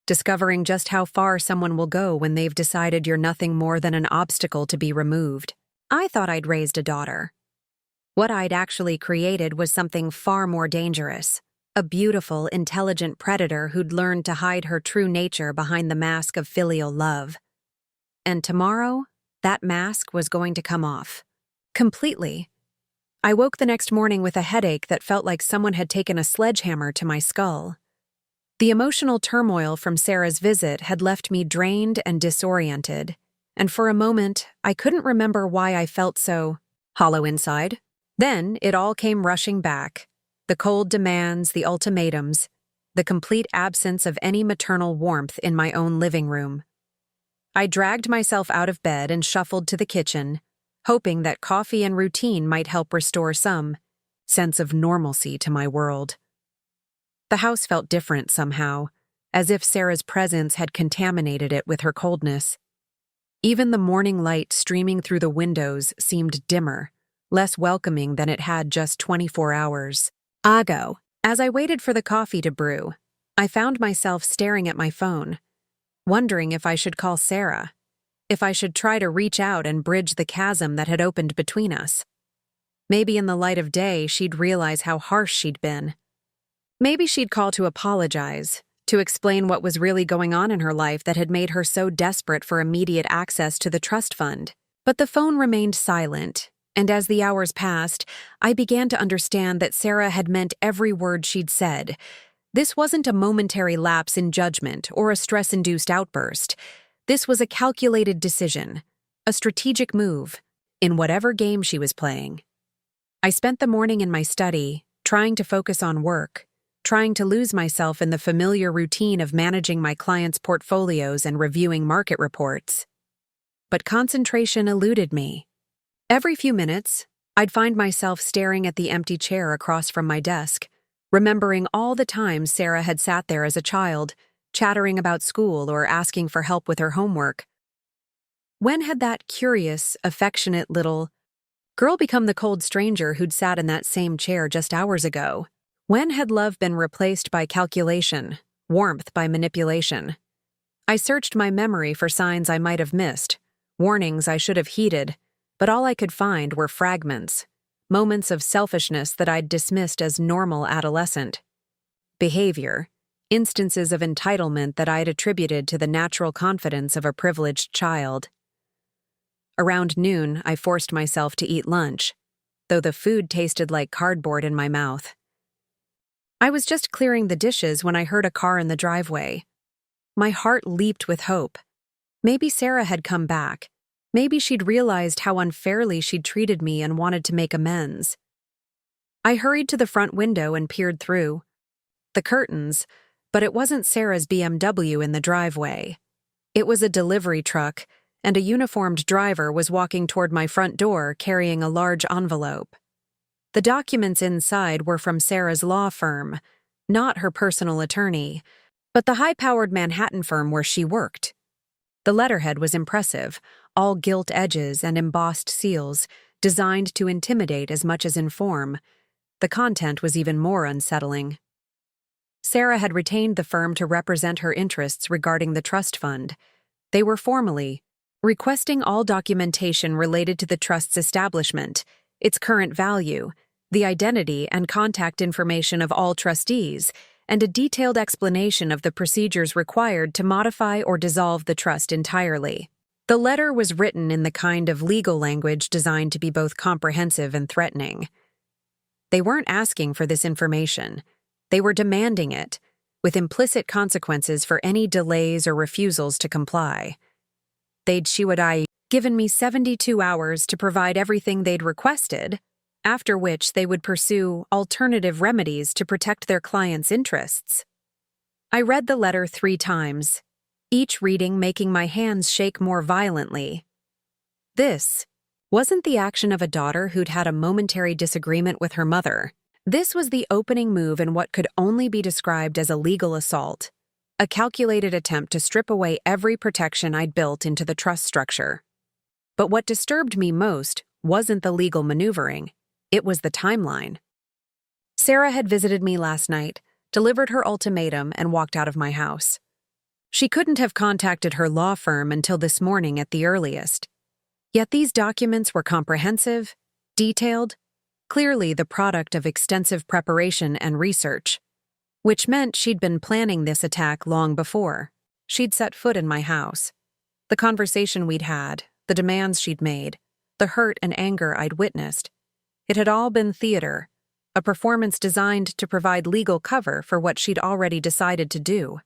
Speaker 1: discovering just how far someone will go when they've decided you're nothing more than an obstacle to be removed. I thought I'd raised a daughter. What I'd actually created was something far more dangerous. A beautiful, intelligent predator who'd learned to hide her true nature behind the mask of filial love. And tomorrow, that mask was going to come off. Completely. I woke the next morning with a headache that felt like someone had taken a sledgehammer to my skull. The emotional turmoil from Sarah's visit had left me drained and disoriented, and for a moment, I couldn't remember why I felt so hollow inside. Then it all came rushing back. The cold demands, the ultimatums, the complete absence of any maternal warmth in my own living room. I dragged myself out of bed and shuffled to the kitchen, hoping that coffee and routine might help restore some sense of normalcy to my world. The house felt different somehow, as if Sarah's presence had contaminated it with her coldness. Even the morning light streaming through the windows seemed dimmer, less welcoming than it had just 24 hours ago. As I waited for the coffee to brew, I found myself staring at my phone, wondering if I should call Sarah, if I should try to reach out and bridge the chasm that had opened between us. Maybe in the light of day she'd realize how harsh she'd been. Maybe she'd call to apologize, to explain what was really going on in her life that had made her so desperate for immediate access to the trust fund. But the phone remained silent, and as the hours passed, I began to understand that Sarah had meant every word she'd said. This wasn't a momentary lapse in judgment or a stress-induced outburst. This was a calculated decision, a strategic move, in whatever game she was playing. I spent the morning in my study, trying to focus on work, trying to lose myself in the familiar routine of managing my clients' portfolios and reviewing market reports. But concentration eluded me. Every few minutes, I'd find myself staring at the empty chair across from my desk, remembering all the times Sarah had sat there as a child, chattering about school or asking for help with her homework. When had that curious, affectionate little girl become the cold stranger who'd sat in that same chair just hours ago? When had love been replaced by calculation, warmth by manipulation? I searched my memory for signs I might have missed, warnings I should have heeded, but all I could find were fragments, moments of selfishness that I'd dismissed as normal adolescent behavior, instances of entitlement that I'd attributed to the natural confidence of a privileged child. Around noon, I forced myself to eat lunch, though the food tasted like cardboard in my mouth. I was just clearing the dishes when I heard a car in the driveway. My heart leaped with hope. Maybe Sarah had come back. Maybe she'd realized how unfairly she'd treated me and wanted to make amends. I hurried to the front window and peered through the curtains, but it wasn't Sarah's BMW in the driveway. It was a delivery truck, and a uniformed driver was walking toward my front door carrying a large envelope. The documents inside were from Sarah's law firm, not her personal attorney, but the high-powered Manhattan firm where she worked. The letterhead was impressive, all gilt edges and embossed seals, designed to intimidate as much as inform. The content was even more unsettling. Sarah had retained the firm to represent her interests regarding the trust fund. They were formally requesting all documentation related to the trust's establishment, its current value, the identity and contact information of all trustees, and a detailed explanation of the procedures required to modify or dissolve the trust entirely. The letter was written in the kind of legal language designed to be both comprehensive and threatening. They weren't asking for this information. They were demanding it, with implicit consequences for any delays or refusals to comply. They'd given me 72 hours to provide everything they'd requested, after which they would pursue alternative remedies to protect their clients' interests. I read the letter 3 times, each reading making my hands shake more violently. This wasn't the action of a daughter who'd had a momentary disagreement with her mother. This was the opening move in what could only be described as a legal assault, a calculated attempt to strip away every protection I'd built into the trust structure. But what disturbed me most wasn't the legal maneuvering, it was the timeline. Sarah had visited me last night, delivered her ultimatum, and walked out of my house. She couldn't have contacted her law firm until this morning at the earliest. Yet these documents were comprehensive, detailed, clearly the product of extensive preparation and research, which meant she'd been planning this attack long before she'd set foot in my house. The conversation we'd had, the demands she'd made, the hurt and anger I'd witnessed, it had all been theater, a performance designed to provide legal cover for what she'd already decided to do.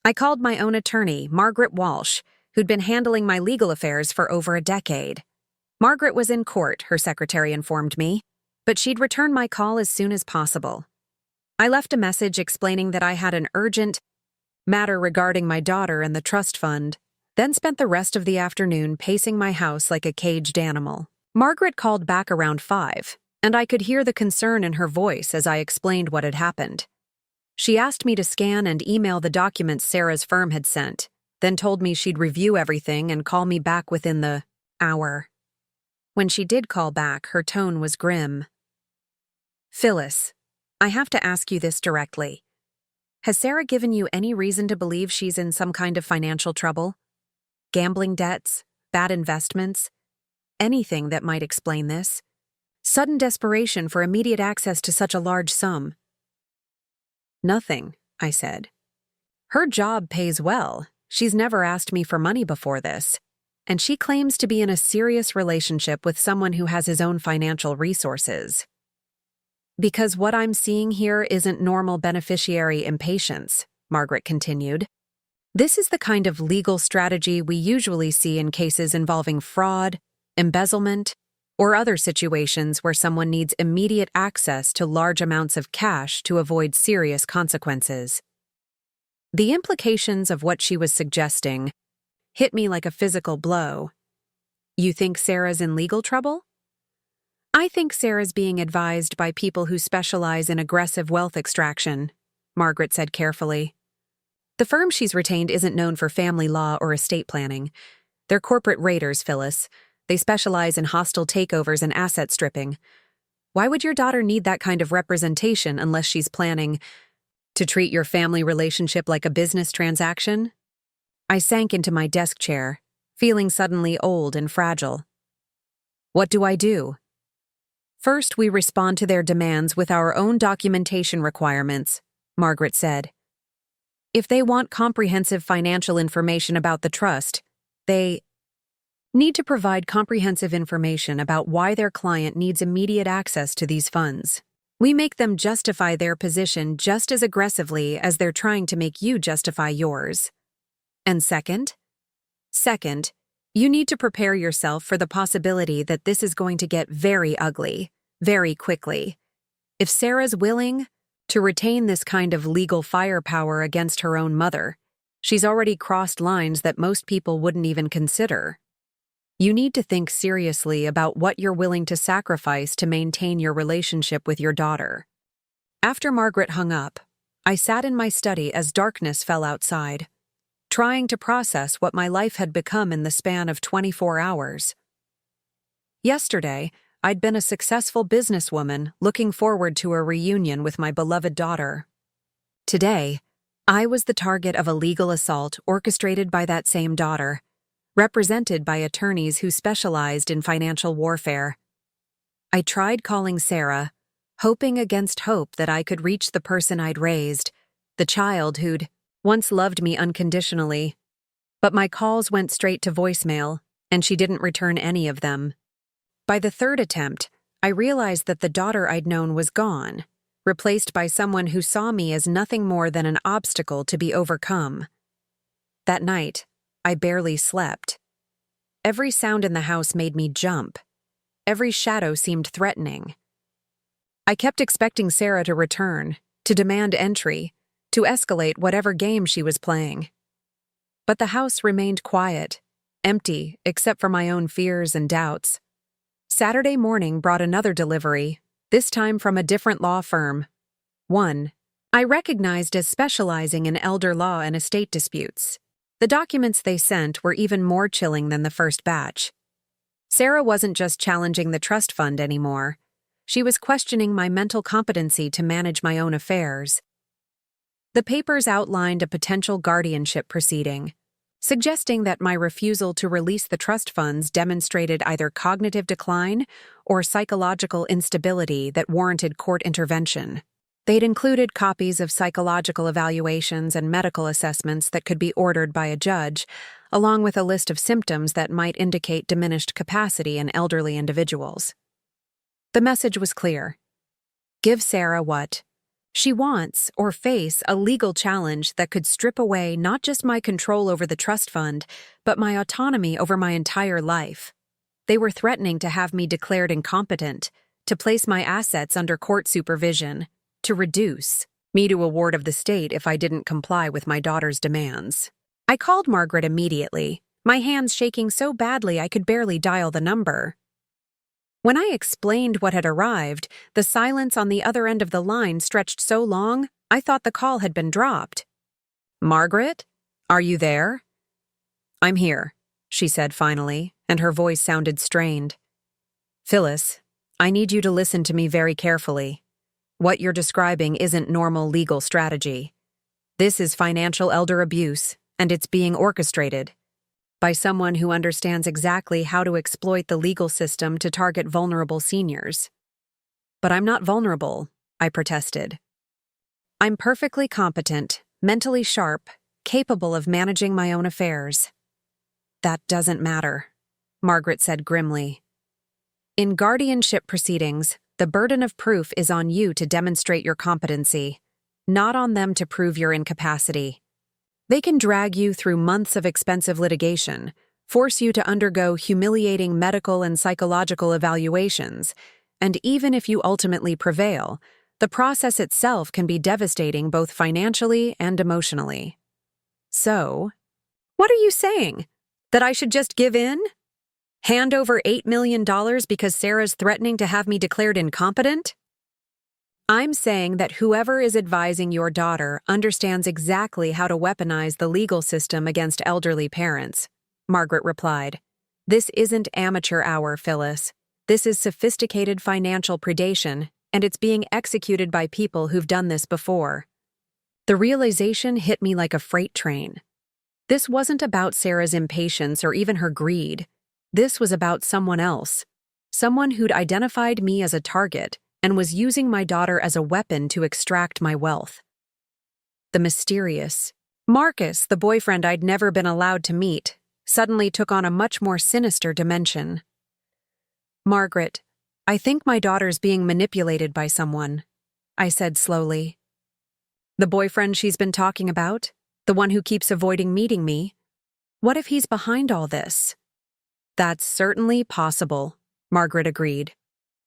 Speaker 1: I called my own attorney, Margaret Walsh, who'd been handling my legal affairs for over a decade. Margaret was in court, her secretary informed me, but she'd return my call as soon as possible. I left a message explaining that I had an urgent matter regarding my daughter and the trust fund, then spent the rest of the afternoon pacing my house like a caged animal. Margaret called back around 5, and I could hear the concern in her voice as I explained what had happened. She asked me to scan and email the documents Sarah's firm had sent, then told me she'd review everything and call me back within the hour. When she did call back, her tone was grim. "Phyllis, I have to ask you this directly. Has Sarah given you any reason to believe she's in some kind of financial trouble? Gambling debts? Bad investments? Anything that might explain this? Sudden desperation for immediate access to such a large sum?" "Nothing," I said. "Her job pays well. She's never asked me for money before this. And she claims to be in a serious relationship with someone who has his own financial resources. Because what I'm seeing here isn't normal beneficiary impatience," Margaret continued. "This is the kind of legal strategy we usually see in cases involving fraud, embezzlement, or other situations where someone needs immediate access to large amounts of cash to avoid serious consequences." The implications of what she was suggesting hit me like a physical blow. "You think Sarah's in legal trouble?" "I think Sarah's being advised by people who specialize in aggressive wealth extraction," Margaret said carefully. "The firm she's retained isn't known for family law or estate planning. They're corporate raiders, Phyllis. They specialize in hostile takeovers and asset stripping. Why would your daughter need that kind of representation unless she's planning to treat your family relationship like a business transaction?" I sank into my desk chair, feeling suddenly old and fragile. "What do I do?" "First, we respond to their demands with our own documentation requirements," Margaret said. "If they want comprehensive financial information about the trust, they need to provide comprehensive information about why their client needs immediate access to these funds. We make them justify their position just as aggressively as they're trying to make you justify yours. And second, you need to prepare yourself for the possibility that this is going to get very ugly, very quickly. If Sarah's willing to retain this kind of legal firepower against her own mother, she's already crossed lines that most people wouldn't even consider. You need to think seriously about what you're willing to sacrifice to maintain your relationship with your daughter." After Margaret hung up, I sat in my study as darkness fell outside, trying to process what my life had become in the span of 24 hours. Yesterday, I'd been a successful businesswoman looking forward to a reunion with my beloved daughter. Today, I was the target of a legal assault orchestrated by that same daughter, represented by attorneys who specialized in financial warfare. I tried calling Sarah, hoping against hope that I could reach the person I'd raised, the child who'd once loved me unconditionally. But my calls went straight to voicemail, and she didn't return any of them. By the third attempt, I realized that the daughter I'd known was gone, replaced by someone who saw me as nothing more than an obstacle to be overcome. That night, I barely slept. Every sound in the house made me jump. Every shadow seemed threatening. I kept expecting Sarah to return, to demand entry, to escalate whatever game she was playing. But the house remained quiet, empty except for my own fears and doubts. Saturday morning brought another delivery, this time from a different law firm. One I recognized as specializing in elder law and estate disputes. The documents they sent were even more chilling than the first batch. Sarah wasn't just challenging the trust fund anymore. She was questioning my mental competency to manage my own affairs. The papers outlined a potential guardianship proceeding, suggesting that my refusal to release the trust funds demonstrated either cognitive decline or psychological instability that warranted court intervention. They'd included copies of psychological evaluations and medical assessments that could be ordered by a judge, along with a list of symptoms that might indicate diminished capacity in elderly individuals. The message was clear. Give Sarah what she wants, or face a legal challenge that could strip away not just my control over the trust fund, but my autonomy over my entire life. They were threatening to have me declared incompetent, to place my assets under court supervision, to reduce me to a ward of the state if I didn't comply with my daughter's demands. I called Margaret immediately, my hands shaking so badly I could barely dial the number. When I explained what had arrived, the silence on the other end of the line stretched so long, I thought the call had been dropped. "Margaret? Are you there?" "I'm here," she said finally, and her voice sounded strained. "Phyllis, I need you to listen to me very carefully. What you're describing isn't normal legal strategy. This is financial elder abuse, and it's being orchestrated by someone who understands exactly how to exploit the legal system to target vulnerable seniors." "But I'm not vulnerable," I protested. "I'm perfectly competent, mentally sharp, capable of managing my own affairs." "That doesn't matter," Margaret said grimly. "In guardianship proceedings, the burden of proof is on you to demonstrate your competency, not on them to prove your incapacity. They can drag you through months of expensive litigation, force you to undergo humiliating medical and psychological evaluations, and even if you ultimately prevail, the process itself can be devastating both financially and emotionally." "So, what are you saying? That I should just give in? Hand over $8 million because Sarah's threatening to have me declared incompetent?" "I'm saying that whoever is advising your daughter understands exactly how to weaponize the legal system against elderly parents," Margaret replied. "This isn't amateur hour, Phyllis. This is sophisticated financial predation, and it's being executed by people who've done this before." The realization hit me like a freight train. This wasn't about Sarah's impatience or even her greed. This was about someone else, someone who'd identified me as a target and was using my daughter as a weapon to extract my wealth. The mysterious Marcus, the boyfriend I'd never been allowed to meet, suddenly took on a much more sinister dimension. "Margaret, I think my daughter's being manipulated by someone," I said slowly. "The boyfriend she's been talking about? The one who keeps avoiding meeting me? What if he's behind all this?" "That's certainly possible," Margaret agreed.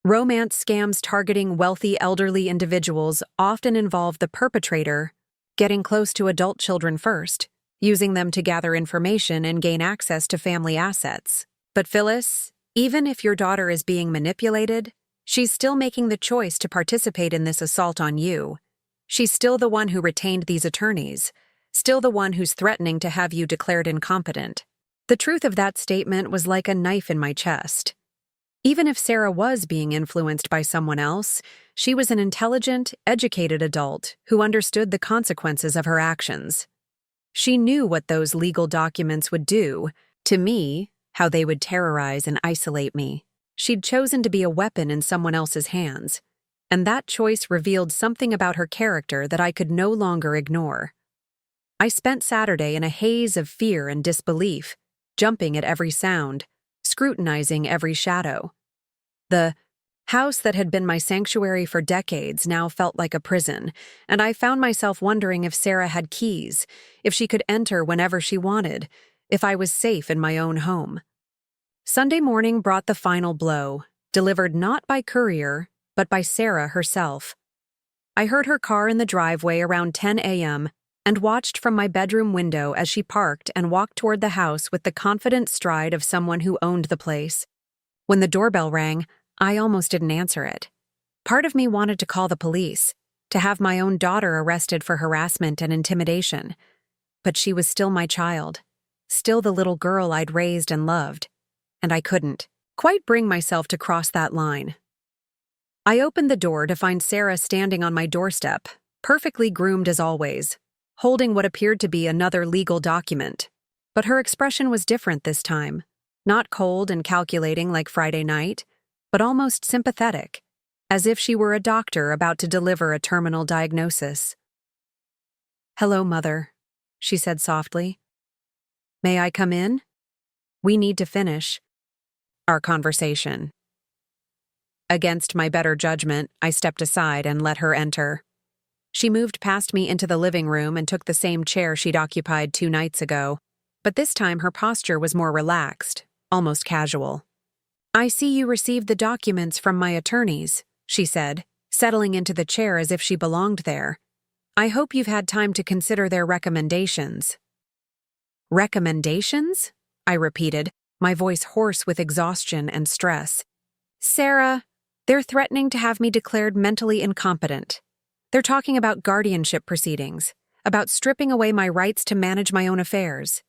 Speaker 1: "Romance scams targeting wealthy elderly individuals often involve the perpetrator getting close to adult children first, using them to gather information and gain access to family assets. But Phyllis, even if your daughter is being manipulated, she's still making the choice to participate in this assault on you. She's still the one who retained these attorneys, still the one who's threatening to have you declared incompetent." The truth of that statement was like a knife in my chest. Even if Sarah was being influenced by someone else, she was an intelligent, educated adult who understood the consequences of her actions. She knew what those legal documents would do to me, how they would terrorize and isolate me. She'd chosen to be a weapon in someone else's hands, and that choice revealed something about her character that I could no longer ignore. I spent Saturday in a haze of fear and disbelief, jumping at every sound, scrutinizing every shadow. The House that had been my sanctuary for decades now felt like a prison, and I found myself wondering if Sarah had keys, if she could enter whenever she wanted, if I was safe in my own home. Sunday morning brought the final blow, delivered not by courier, but by Sarah herself. I heard her car in the driveway around 10 a.m. and watched from my bedroom window as she parked and walked toward the house with the confident stride of someone who owned the place. When the doorbell rang, I almost didn't answer it. Part of me wanted to call the police, to have my own daughter arrested for harassment and intimidation. But she was still my child, still the little girl I'd raised and loved, and I couldn't quite bring myself to cross that line. I opened the door to find Sarah standing on my doorstep, perfectly groomed as always, holding what appeared to be another legal document. But her expression was different this time, not cold and calculating like Friday night, but almost sympathetic, as if she were a doctor about to deliver a terminal diagnosis. "Hello, Mother," she said softly. "May I come in? We need to finish our conversation." Against my better judgment, I stepped aside and let her enter. She moved past me into the living room and took the same chair she'd occupied 2 nights ago, but this time her posture was more relaxed, almost casual. "I see you received the documents from my attorneys," she said, settling into the chair as if she belonged there. "I hope you've had time to consider their recommendations." "Recommendations?" I repeated, my voice hoarse with exhaustion and stress. "Sarah, they're threatening to have me declared mentally incompetent. They're talking about guardianship proceedings, about stripping away my rights to manage my own affairs."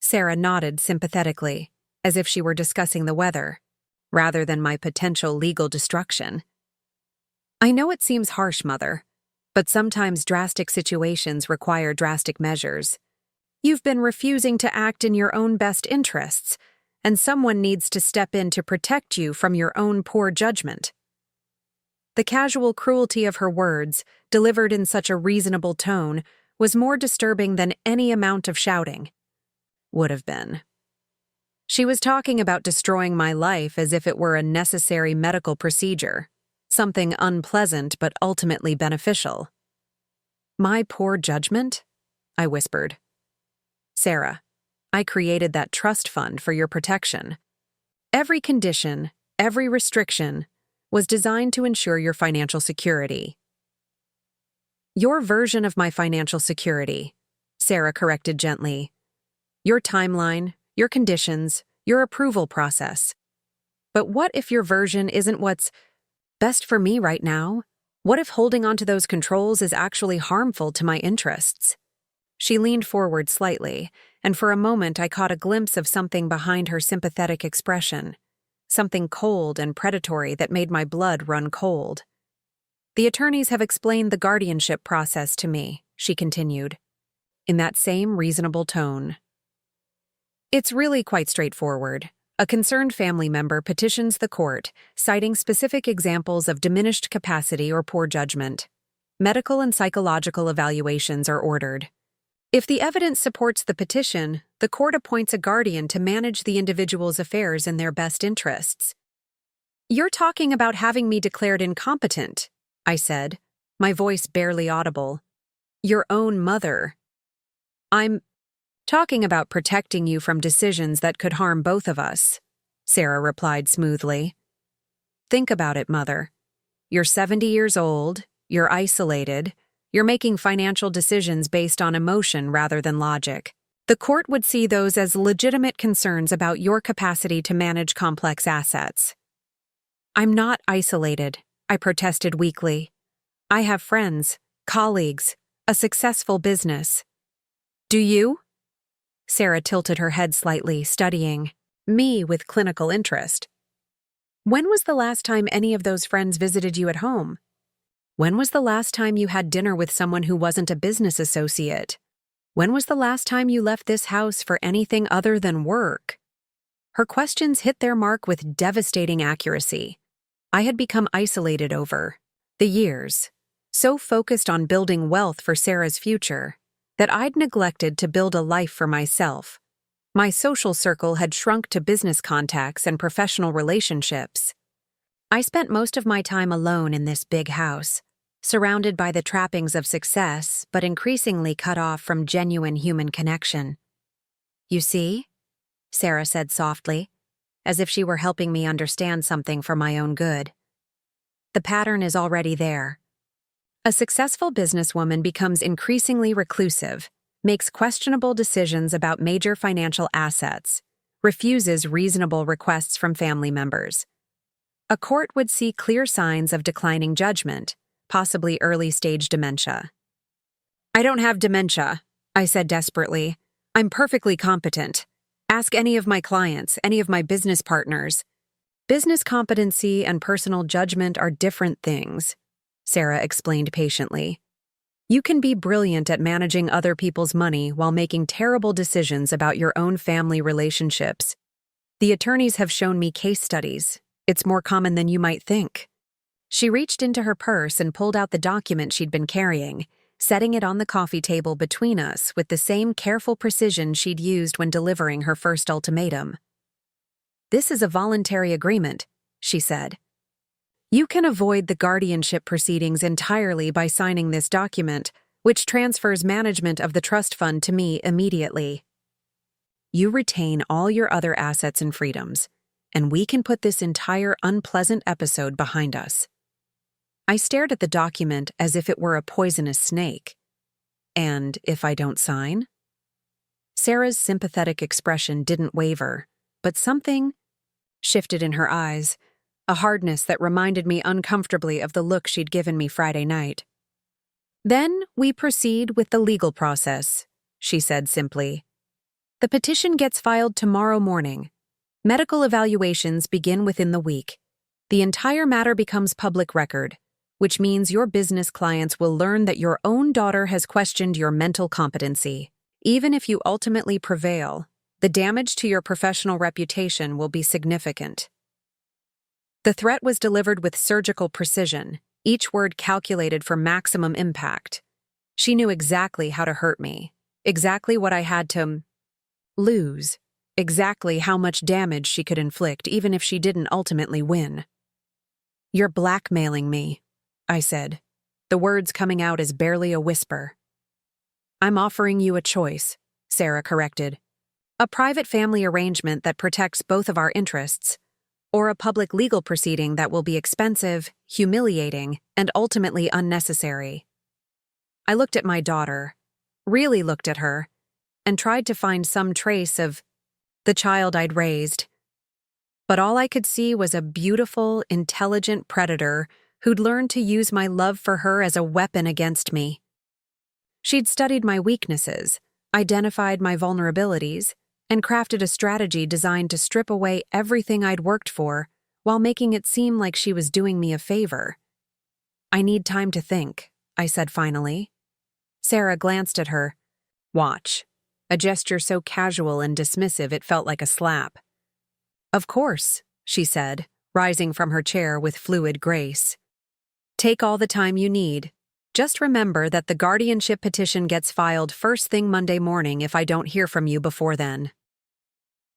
Speaker 1: Sarah nodded sympathetically, as if she were discussing the weather, rather than my potential legal destruction. "I know it seems harsh, Mother, but sometimes drastic situations require drastic measures. You've been refusing to act in your own best interests, and someone needs to step in to protect you from your own poor judgment." The casual cruelty of her words, delivered in such a reasonable tone, was more disturbing than any amount of shouting would have been. She was talking about destroying my life as if it were a necessary medical procedure, something unpleasant but ultimately beneficial. "My poor judgment?" I whispered. "Sarah, I created that trust fund for your protection. Every condition, every restriction, was designed to ensure your financial security." "Your version of my financial security," Sarah corrected gently. "Your timeline, your conditions, your approval process. But what if your version isn't what's best for me right now? What if holding onto those controls is actually harmful to my interests?" She leaned forward slightly, and for a moment I caught a glimpse of something behind her sympathetic expression, something cold and predatory that made my blood run cold. "The attorneys have explained the guardianship process to me," she continued, in that same reasonable tone. "It's really quite straightforward. A concerned family member petitions the court, citing specific examples of diminished capacity or poor judgment. Medical and psychological evaluations are ordered. If the evidence supports the petition, the court appoints a guardian to manage the individual's affairs in their best interests." "You're talking about having me declared incompetent," I said, my voice barely audible. "Your own mother." "I'm talking about protecting you from decisions that could harm both of us," Sarah replied smoothly. "Think about it, Mother. You're 70 years old, you're isolated, you're making financial decisions based on emotion rather than logic. The court would see those as legitimate concerns about your capacity to manage complex assets." "I'm not isolated," I protested weakly. "I have friends, colleagues, a successful business." "Do you?" Sarah tilted her head slightly, studying me with clinical interest. "When was the last time any of those friends visited you at home? When was the last time you had dinner with someone who wasn't a business associate? When was the last time you left this house for anything other than work?" Her questions hit their mark with devastating accuracy. I had become isolated over the years, so focused on building wealth for Sarah's future that I'd neglected to build a life for myself. My social circle had shrunk to business contacts and professional relationships. I spent most of my time alone in this big house, surrounded by the trappings of success, but increasingly cut off from genuine human connection. "You see?" Sarah said softly, as if she were helping me understand something for my own good. "The pattern is already there. A successful businesswoman becomes increasingly reclusive, makes questionable decisions about major financial assets, refuses reasonable requests from family members. A court would see clear signs of declining judgment, possibly early-stage dementia." "I don't have dementia," I said desperately. "I'm perfectly competent. Ask any of my clients, any of my business partners." "Business competency and personal judgment are different things," Sarah explained patiently. "You can be brilliant at managing other people's money while making terrible decisions about your own family relationships. The attorneys have shown me case studies. It's more common than you might think." She reached into her purse and pulled out the document she'd been carrying, setting it on the coffee table between us with the same careful precision she'd used when delivering her first ultimatum. "This is a voluntary agreement," she said. "You can avoid the guardianship proceedings entirely by signing this document, which transfers management of the trust fund to me immediately. You retain all your other assets and freedoms, and we can put this entire unpleasant episode behind us." I stared at the document as if it were a poisonous snake. "And if I don't sign?" Sarah's sympathetic expression didn't waver, but something shifted in her eyes, a hardness that reminded me uncomfortably of the look she'd given me Friday night. "Then we proceed with the legal process," she said simply. "The petition gets filed tomorrow morning. Medical evaluations begin within the week. The entire matter becomes public record, which means your business clients will learn that your own daughter has questioned your mental competency. Even if you ultimately prevail, the damage to your professional reputation will be significant." The threat was delivered with surgical precision, each word calculated for maximum impact. She knew exactly how to hurt me, exactly what I had to lose, exactly how much damage she could inflict even if she didn't ultimately win. "You're blackmailing me," I said, the words coming out as barely a whisper. "I'm offering you a choice," Sarah corrected. "A private family arrangement that protects both of our interests, or a public legal proceeding that will be expensive, humiliating, and ultimately unnecessary." I looked at my daughter, really looked at her, and tried to find some trace of the child I'd raised. But all I could see was a beautiful, intelligent predator who'd learned to use my love for her as a weapon against me. She'd studied my weaknesses, identified my vulnerabilities, and crafted a strategy designed to strip away everything I'd worked for while making it seem like she was doing me a favor. "I need time to think," I said finally. Sarah glanced at her. "Watch," a gesture so casual and dismissive it felt like a slap. "Of course," she said, rising from her chair with fluid grace. "Take all the time you need. Just remember that the guardianship petition gets filed first thing Monday morning if I don't hear from you before then."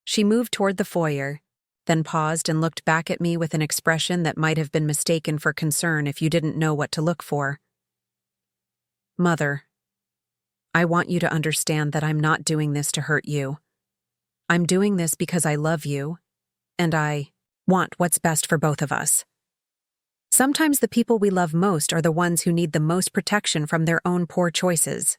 Speaker 1: She moved toward the foyer, then paused and looked back at me with an expression that might have been mistaken for concern if you didn't know what to look for. "Mother, I want you to understand that I'm not doing this to hurt you. I'm doing this because I love you, and I want what's best for both of us. Sometimes the people we love most are the ones who need the most protection from their own poor choices."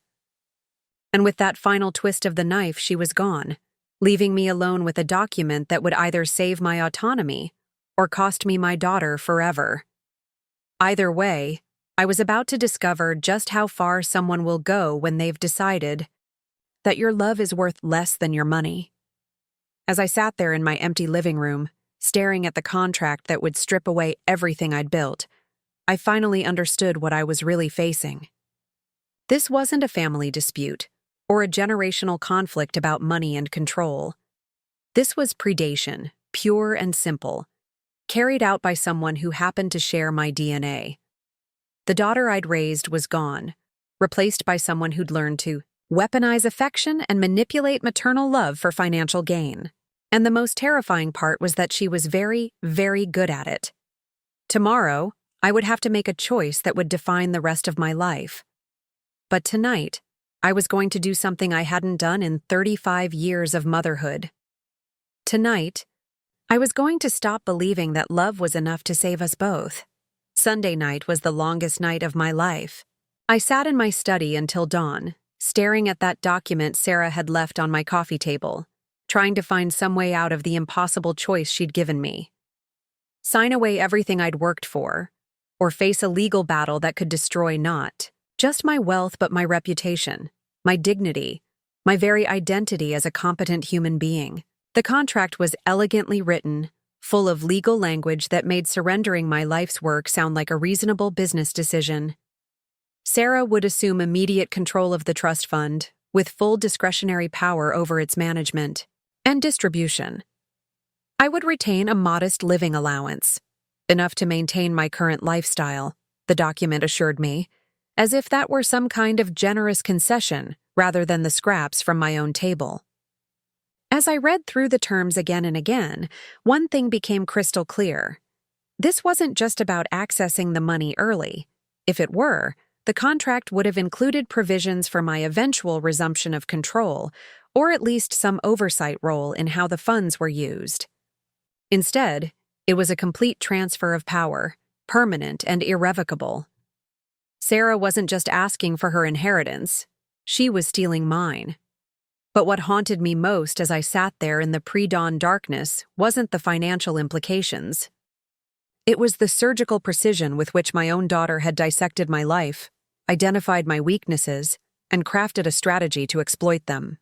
Speaker 1: And with that final twist of the knife, she was gone, leaving me alone with a document that would either save my autonomy or cost me my daughter forever. Either way, I was about to discover just how far someone will go when they've decided that your love is worth less than your money. As I sat there in my empty living room, staring at the contract that would strip away everything I'd built, I finally understood what I was really facing. This wasn't a family dispute or a generational conflict about money and control. This was predation, pure and simple, carried out by someone who happened to share my DNA. The daughter I'd raised was gone, replaced by someone who'd learned to weaponize affection and manipulate maternal love for financial gain. And the most terrifying part was that she was very, very good at it. Tomorrow, I would have to make a choice that would define the rest of my life. But tonight, I was going to do something I hadn't done in 35 years of motherhood. Tonight, I was going to stop believing that love was enough to save us both. Sunday night was the longest night of my life. I sat in my study until dawn, staring at that document Sarah had left on my coffee table, trying to find some way out of the impossible choice she'd given me. Sign away everything I'd worked for, or face a legal battle that could destroy not just my wealth but my reputation, my dignity, my very identity as a competent human being. The contract was elegantly written, full of legal language that made surrendering my life's work sound like a reasonable business decision. Sarah would assume immediate control of the trust fund, with full discretionary power over its management and distribution. I would retain a modest living allowance, enough to maintain my current lifestyle, the document assured me, as if that were some kind of generous concession rather than the scraps from my own table. As I read through the terms again and again, one thing became crystal clear. This wasn't just about accessing the money early. If it were, the contract would have included provisions for my eventual resumption of control, or at least some oversight role in how the funds were used. Instead, it was a complete transfer of power, permanent and irrevocable. Sarah wasn't just asking for her inheritance, she was stealing mine. But what haunted me most as I sat there in the pre-dawn darkness wasn't the financial implications. It was the surgical precision with which my own daughter had dissected my life, identified my weaknesses, and crafted a strategy to exploit them.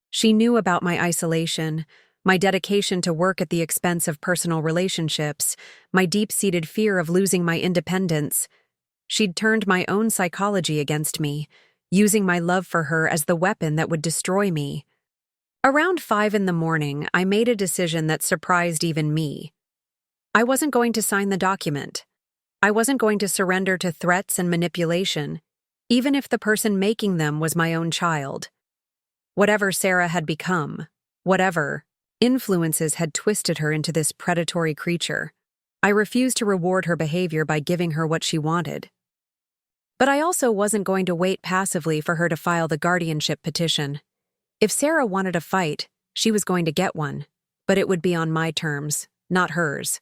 Speaker 1: She knew about my isolation, my dedication to work at the expense of personal relationships, my deep-seated fear of losing my independence. She'd turned my own psychology against me, using my love for her as the weapon that would destroy me. Around 5 a.m, I made a decision that surprised even me. I wasn't going to sign the document. I wasn't going to surrender to threats and manipulation, even if the person making them was my own child. Whatever Sarah had become, whatever influences had twisted her into this predatory creature, I refused to reward her behavior by giving her what she wanted. But I also wasn't going to wait passively for her to file the guardianship petition. If Sarah wanted a fight, she was going to get one, but it would be on my terms, not hers.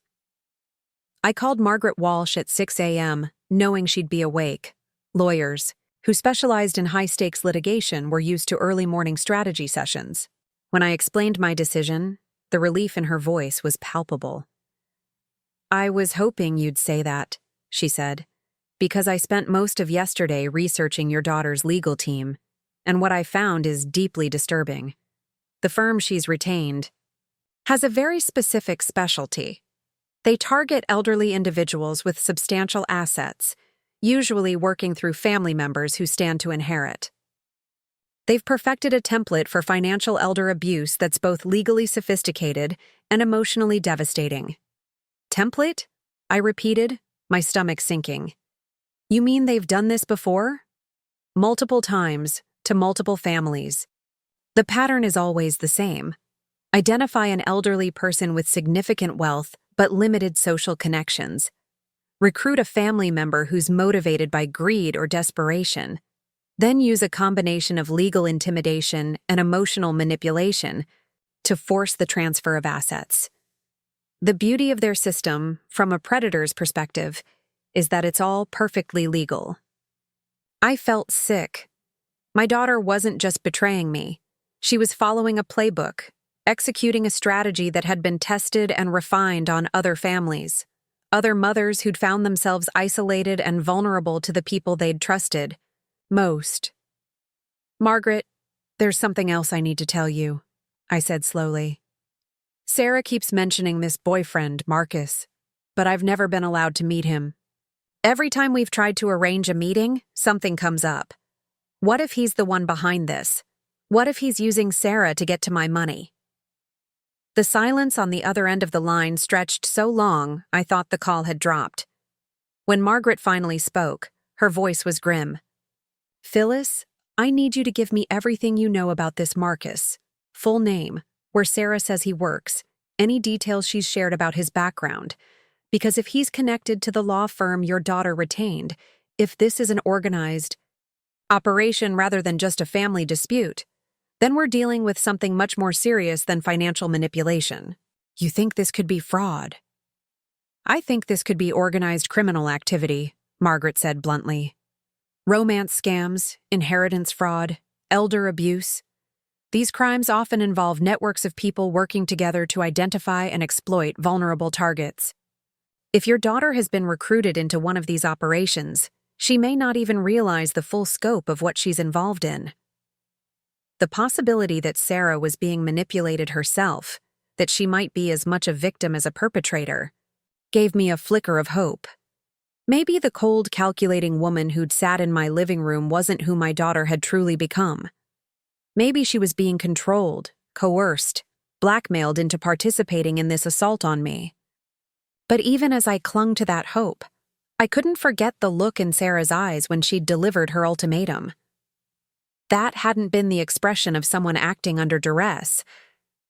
Speaker 1: I called Margaret Walsh at 6 a.m., knowing she'd be awake. Lawyers, who specialized in high-stakes litigation, were used to early morning strategy sessions. When I explained my decision, the relief in her voice was palpable. "I was hoping you'd say that," she said, "because I spent most of yesterday researching your daughter's legal team, and what I found is deeply disturbing. The firm she's retained has a very specific specialty. They target elderly individuals with substantial assets, usually working through family members who stand to inherit. They've perfected a template for financial elder abuse that's both legally sophisticated and emotionally devastating." "Template?" I repeated, my stomach sinking. "You mean they've done this before?" "Multiple times, to multiple families. The pattern is always the same. Identify an elderly person with significant wealth but limited social connections. Recruit a family member who's motivated by greed or desperation. Then use a combination of legal intimidation and emotional manipulation to force the transfer of assets. The beauty of their system, from a predator's perspective, is that it's all perfectly legal." I felt sick. My daughter wasn't just betraying me. She was following a playbook, executing a strategy that had been tested and refined on other families, other mothers who'd found themselves isolated and vulnerable to the people they'd trusted most. "Margaret, there's something else I need to tell you," I said slowly. "Sarah keeps mentioning this boyfriend, Marcus, but I've never been allowed to meet him. Every time we've tried to arrange a meeting, something comes up. What if he's the one behind this? What if he's using Sarah to get to my money?" The silence on the other end of the line stretched so long, I thought the call had dropped. When Margaret finally spoke, her voice was grim. "Phyllis, I need you to give me everything you know about this Marcus. Full name, where Sarah says he works, any details she's shared about his background. Because if he's connected to the law firm your daughter retained, if this is an organized operation rather than just a family dispute, then we're dealing with something much more serious than financial manipulation. You think this could be fraud? I think this could be organized criminal activity, Margaret said bluntly. Romance scams, inheritance fraud, elder abuse. These crimes often involve networks of people working together to identify and exploit vulnerable targets. If your daughter has been recruited into one of these operations, she may not even realize the full scope of what she's involved in. The possibility that Sarah was being manipulated herself, that she might be as much a victim as a perpetrator, gave me a flicker of hope. Maybe the cold, calculating woman who'd sat in my living room wasn't who my daughter had truly become. Maybe she was being controlled, coerced, blackmailed into participating in this assault on me. But even as I clung to that hope, I couldn't forget the look in Sarah's eyes when she'd delivered her ultimatum. That hadn't been the expression of someone acting under duress.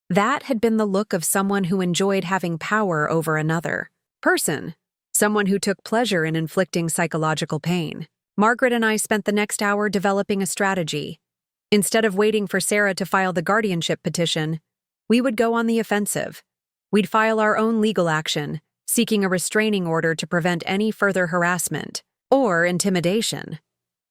Speaker 1: That had been the look of someone who enjoyed having power over another person, someone who took pleasure in inflicting psychological pain. Margaret and I spent the next hour developing a strategy. Instead of waiting for Sarah to file the guardianship petition, we would go on the offensive. We'd file our own legal action, seeking a restraining order to prevent any further harassment or intimidation.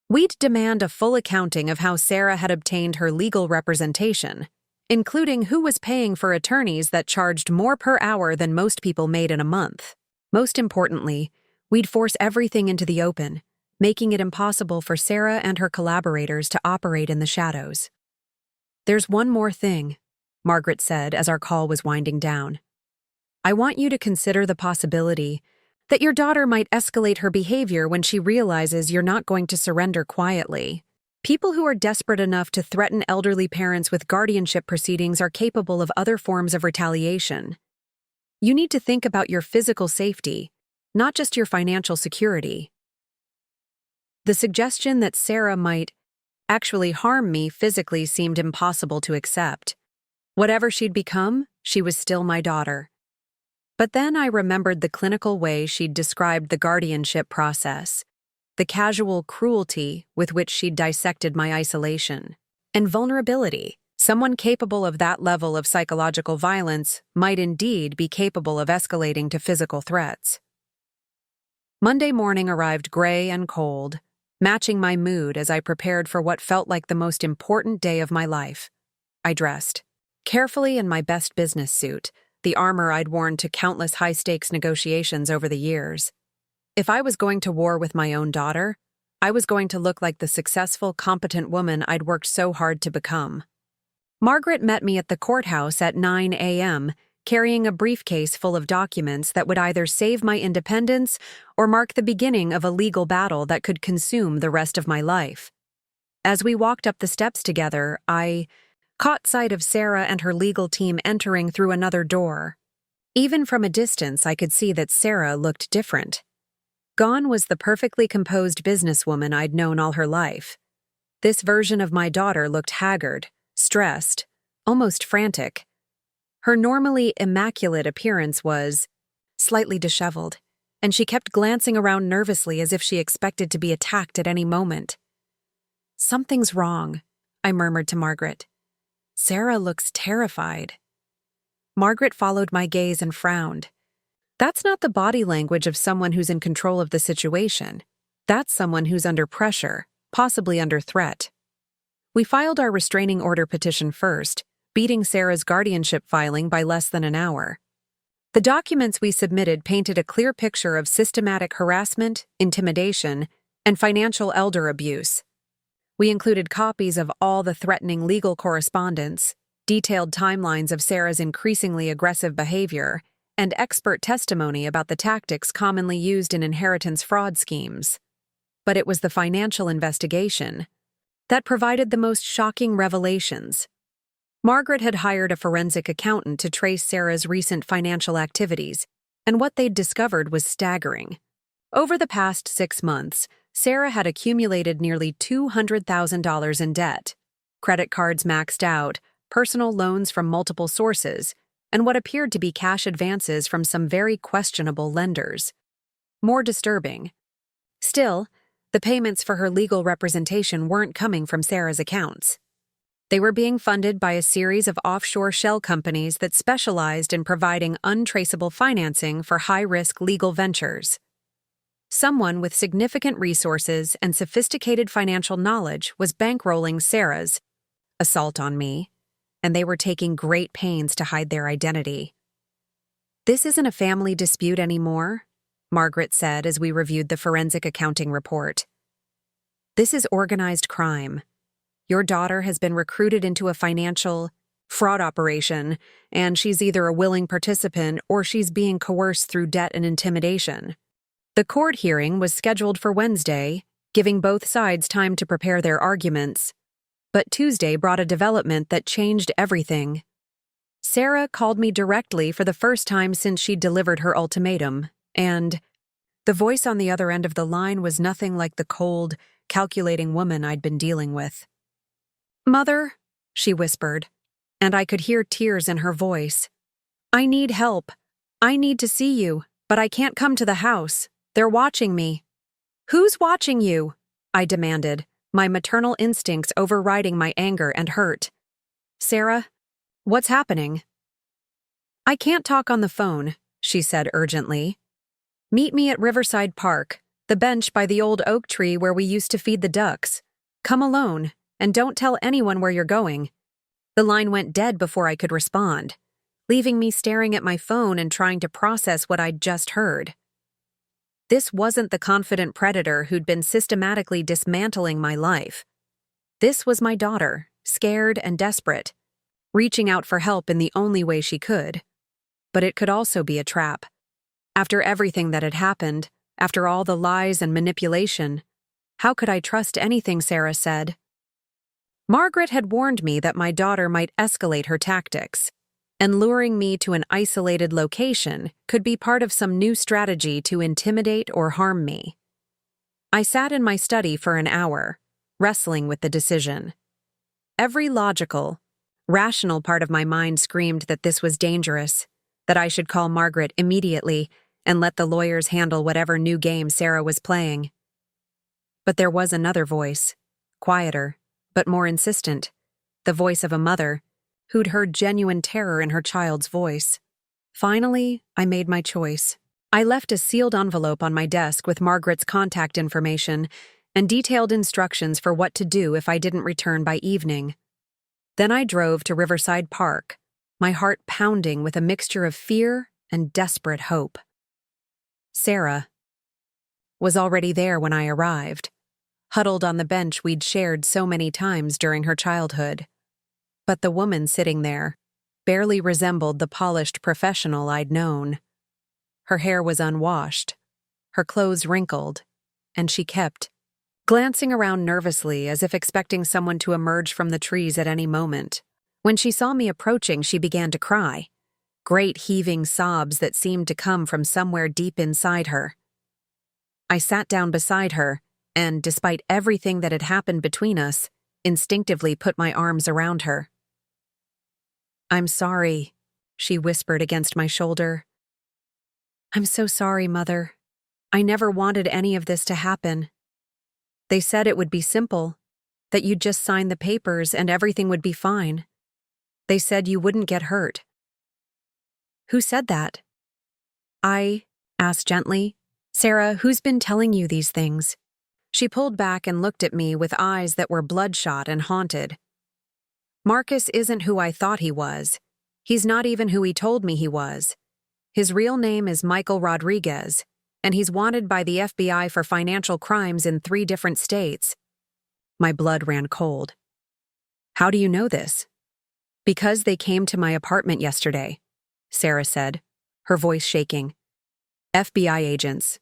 Speaker 1: We'd demand a full accounting of how Sarah had obtained her legal representation, including who was paying for attorneys that charged more per hour than most people made in a month. Most importantly, we'd force everything into the open, making it impossible for Sarah and her collaborators to operate in the shadows. "There's one more thing," Margaret said as our call was winding down. "I want you to consider the possibility that your daughter might escalate her behavior when she realizes you're not going to surrender quietly. People who are desperate enough to threaten elderly parents with guardianship proceedings are capable of other forms of retaliation. You need to think about your physical safety, not just your financial security." The suggestion that Sarah might actually harm me physically seemed impossible to accept. Whatever she'd become, she was still my daughter. But then I remembered the clinical way she'd described the guardianship process, the casual cruelty with which she'd dissected my isolation, and vulnerability. Someone capable of that level of psychological violence might indeed be capable of escalating to physical threats. Monday morning arrived gray and cold, matching my mood as I prepared for what felt like the most important day of my life. I dressed, carefully in my best business suit, the armor I'd worn to countless high-stakes negotiations over the years. If I was going to war with my own daughter, I was going to look like the successful, competent woman I'd worked so hard to become. Margaret met me at the courthouse at 9 a.m., carrying a briefcase full of documents that would either save my independence or mark the beginning of a legal battle that could consume the rest of my life. As we walked up the steps together, I caught sight of Sarah and her legal team entering through another door. Even from a distance, I could see that Sarah looked different. Gone was the perfectly composed businesswoman I'd known all her life. This version of my daughter looked haggard, stressed, almost frantic. Her normally immaculate appearance was slightly disheveled, and she kept glancing around nervously as if she expected to be attacked at any moment. "Something's wrong," I murmured to Margaret. "Sarah looks terrified." Margaret followed my gaze and frowned. That's not the body language of someone who's in control of the situation. That's someone who's under pressure, possibly under threat. We filed our restraining order petition first, beating Sarah's guardianship filing by less than an hour. The documents we submitted painted a clear picture of systematic harassment, intimidation, and financial elder abuse. We included copies of all the threatening legal correspondence, detailed timelines of Sarah's increasingly aggressive behavior, and expert testimony about the tactics commonly used in inheritance fraud schemes. But it was the financial investigation that provided the most shocking revelations. Margaret had hired a forensic accountant to trace Sarah's recent financial activities, and what they'd discovered was staggering. Over the past 6 months, Sarah had accumulated nearly $200,000 in debt. Credit cards maxed out, personal loans from multiple sources, and what appeared to be cash advances from some very questionable lenders. More disturbing. Still, the payments for her legal representation weren't coming from Sarah's accounts. They were being funded by a series of offshore shell companies that specialized in providing untraceable financing for high-risk legal ventures. Someone with significant resources and sophisticated financial knowledge was bankrolling Sarah's assault on me, and they were taking great pains to hide their identity. "This isn't a family dispute anymore," Margaret said as we reviewed the forensic accounting report. "This is organized crime. Your daughter has been recruited into a financial fraud operation, and she's either a willing participant or she's being coerced through debt and intimidation." The court hearing was scheduled for Wednesday, giving both sides time to prepare their arguments. But Tuesday brought a development that changed everything. Sarah called me directly for the first time since she'd delivered her ultimatum, and the voice on the other end of the line was nothing like the cold, calculating woman I'd been dealing with. "Mother," she whispered, and I could hear tears in her voice. "I need help. I need to see you, but I can't come to the house. They're watching me." "Who's watching you?" I demanded, my maternal instincts overriding my anger and hurt. "Sarah, what's happening?" "I can't talk on the phone," she said urgently. "Meet me at Riverside Park, the bench by the old oak tree where we used to feed the ducks. Come alone, and don't tell anyone where you're going." The line went dead before I could respond, leaving me staring at my phone and trying to process what I'd just heard. This wasn't the confident predator who'd been systematically dismantling my life. This was my daughter, scared and desperate, reaching out for help in the only way she could. But it could also be a trap. After everything that had happened, after all the lies and manipulation, how could I trust anything Sarah said? Margaret had warned me that my daughter might escalate her tactics, and luring me to an isolated location could be part of some new strategy to intimidate or harm me. I sat in my study for an hour, wrestling with the decision. Every logical, rational part of my mind screamed that this was dangerous, that I should call Margaret immediately and let the lawyers handle whatever new game Sarah was playing. But there was another voice, quieter, but more insistent, the voice of a mother who'd heard genuine terror in her child's voice. Finally, I made my choice. I left a sealed envelope on my desk with Margaret's contact information and detailed instructions for what to do if I didn't return by evening. Then I drove to Riverside Park, my heart pounding with a mixture of fear and desperate hope. Sarah was already there when I arrived, huddled on the bench we'd shared so many times during her childhood. But the woman sitting there barely resembled the polished professional I'd known. Her hair was unwashed, her clothes wrinkled, and she kept glancing around nervously as if expecting someone to emerge from the trees at any moment. When she saw me approaching, she began to cry, great heaving sobs that seemed to come from somewhere deep inside her. I sat down beside her and, despite everything that had happened between us, instinctively put my arms around her. "I'm sorry," she whispered against my shoulder. "I'm so sorry, Mother. I never wanted any of this to happen. They said it would be simple, that you'd just sign the papers and everything would be fine. They said you wouldn't get hurt." "Who said that?" I asked gently. "Sarah, who's been telling you these things?" She pulled back and looked at me with eyes that were bloodshot and haunted. "Marcus isn't who I thought he was. He's not even who he told me he was. His real name is Michael Rodriguez, and he's wanted by the FBI for financial crimes in 3 different states." My blood ran cold. "How do you know this?" "Because they came to my apartment yesterday," Sarah said, her voice shaking. "FBI agents.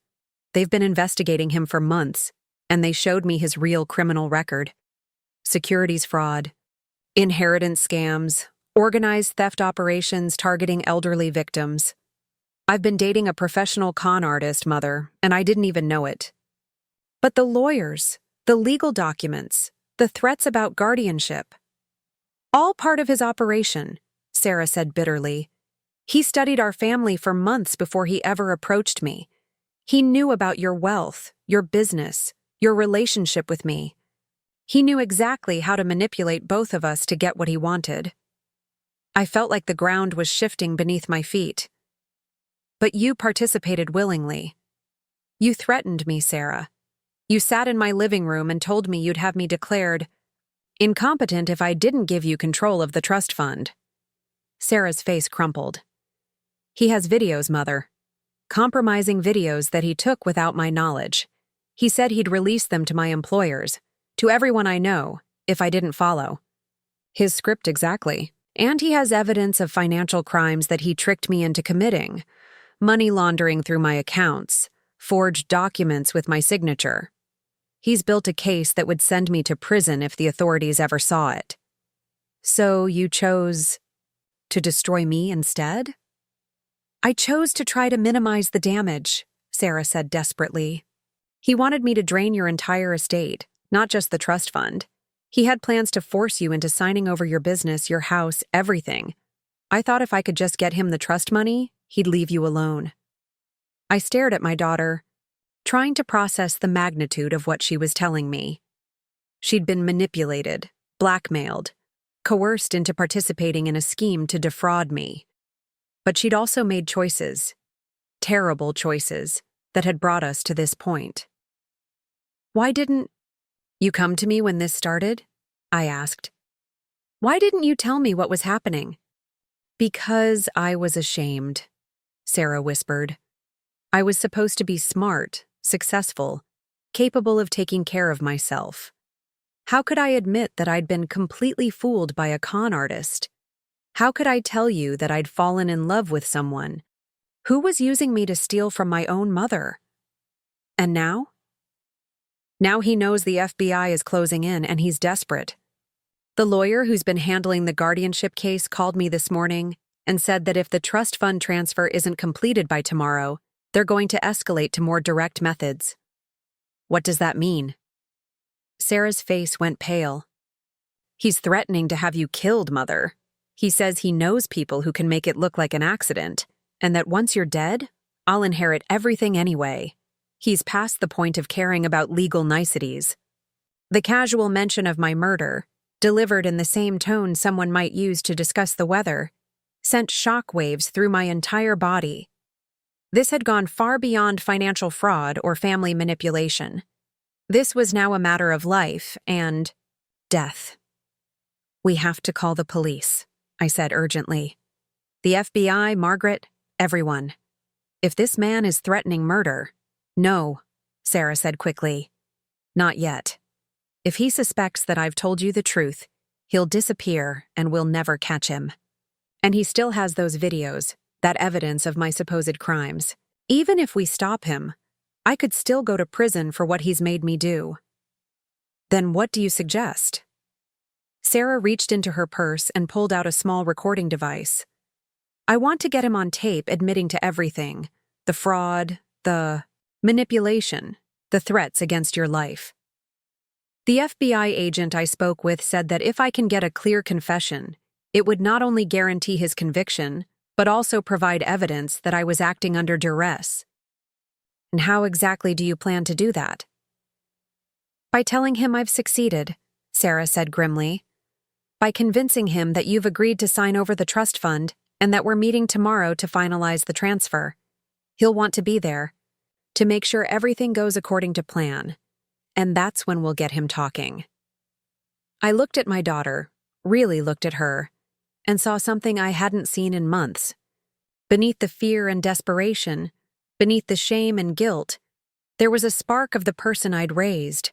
Speaker 1: They've been investigating him for months, and they showed me his real criminal record. Securities fraud, inheritance scams, organized theft operations targeting elderly victims. I've been dating a professional con artist, Mother, and I didn't even know it." "But the lawyers, the legal documents, the threats about guardianship." "All part of his operation," Sarah said bitterly. He studied our family for months before he ever approached me. He knew about your wealth, your business, your relationship with me. He knew exactly how to manipulate both of us to get what he wanted. I felt like the ground was shifting beneath my feet. But you participated willingly. You threatened me, Sarah. You sat in my living room and told me you'd have me declared incompetent if I didn't give you control of the trust fund. Sarah's face crumpled. He has videos, Mother. Compromising videos that he took without my knowledge. He said he'd release them to my employers, to everyone I know, if I didn't follow. His script exactly. And he has evidence of financial crimes that he tricked me into committing. Money laundering through my accounts, forged documents with my signature. He's built a case that would send me to prison if the authorities ever saw it. So you chose to destroy me instead? I chose to try to minimize the damage, Sarah said desperately. He wanted me to drain your entire estate, not just the trust fund. He had plans to force you into signing over your business, your house, everything. I thought if I could just get him the trust money, he'd leave you alone. I stared at my daughter, trying to process the magnitude of what she was telling me. She'd been manipulated, blackmailed, coerced into participating in a scheme to defraud me. But she'd also made choices, terrible choices, that had brought us to this point. Why didn't you come to me when this started? I asked. Why didn't you tell me what was happening? Because I was ashamed, Sarah whispered. I was supposed to be smart, successful, capable of taking care of myself. How could I admit that I'd been completely fooled by a con artist? How could I tell you that I'd fallen in love with someone who was using me to steal from my own mother? And now? Now he knows the FBI is closing in and he's desperate. The lawyer who's been handling the guardianship case called me this morning and said that if the trust fund transfer isn't completed by tomorrow, they're going to escalate to more direct methods. What does that mean? Sarah's face went pale. He's threatening to have you killed, Mother. He says he knows people who can make it look like an accident, and that once you're dead, I'll inherit everything anyway. He's past the point of caring about legal niceties. The casual mention of my murder, delivered in the same tone someone might use to discuss the weather, sent shockwaves through my entire body. This had gone far beyond financial fraud or family manipulation. This was now a matter of life and death. We have to call the police, I said urgently. The FBI, Margaret, everyone. If this man is threatening murder— No, Sarah said quickly. Not yet. If he suspects that I've told you the truth, he'll disappear and we'll never catch him. And he still has those videos, that evidence of my supposed crimes. Even if we stop him, I could still go to prison for what he's made me do. Then what do you suggest? Sarah reached into her purse and pulled out a small recording device. I want to get him on tape admitting to everything. The fraud, the manipulation, the threats against your life. The FBI agent I spoke with said that if I can get a clear confession, it would not only guarantee his conviction, but also provide evidence that I was acting under duress. And how exactly do you plan to do that? By telling him I've succeeded, Sarah said grimly. By convincing him that you've agreed to sign over the trust fund and that we're meeting tomorrow to finalize the transfer. He'll want to be there, to make sure everything goes according to plan. And that's when we'll get him talking. I looked at my daughter, really looked at her, and saw something I hadn't seen in months. Beneath the fear and desperation, beneath the shame and guilt, there was a spark of the person I'd raised.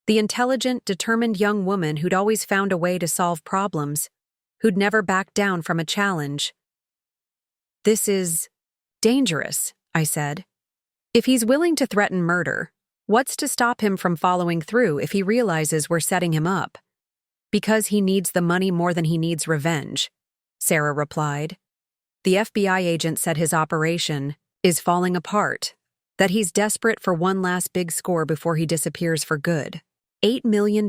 Speaker 1: The intelligent, determined young woman who'd always found a way to solve problems, who'd never backed down from a challenge. This is dangerous, I said. If he's willing to threaten murder, what's to stop him from following through if he realizes we're setting him up? Because he needs the money more than he needs revenge, Sarah replied. The FBI agent said his operation is falling apart, that he's desperate for one last big score before he disappears for good. $8 million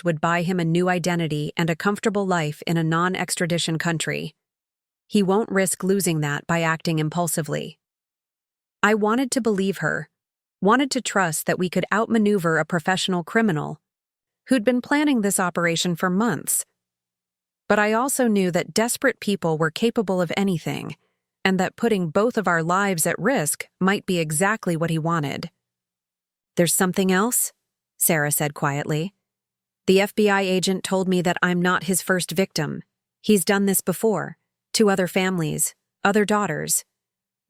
Speaker 1: would buy him a new identity and a comfortable life in a non-extradition country. He won't risk losing that by acting impulsively. I wanted to believe her, wanted to trust that we could outmaneuver a professional criminal who'd been planning this operation for months. But I also knew that desperate people were capable of anything, and that putting both of our lives at risk might be exactly what he wanted. "There's something else?" Sarah said quietly. "The FBI agent told me that I'm not his first victim. He's done this before, to other families, other daughters.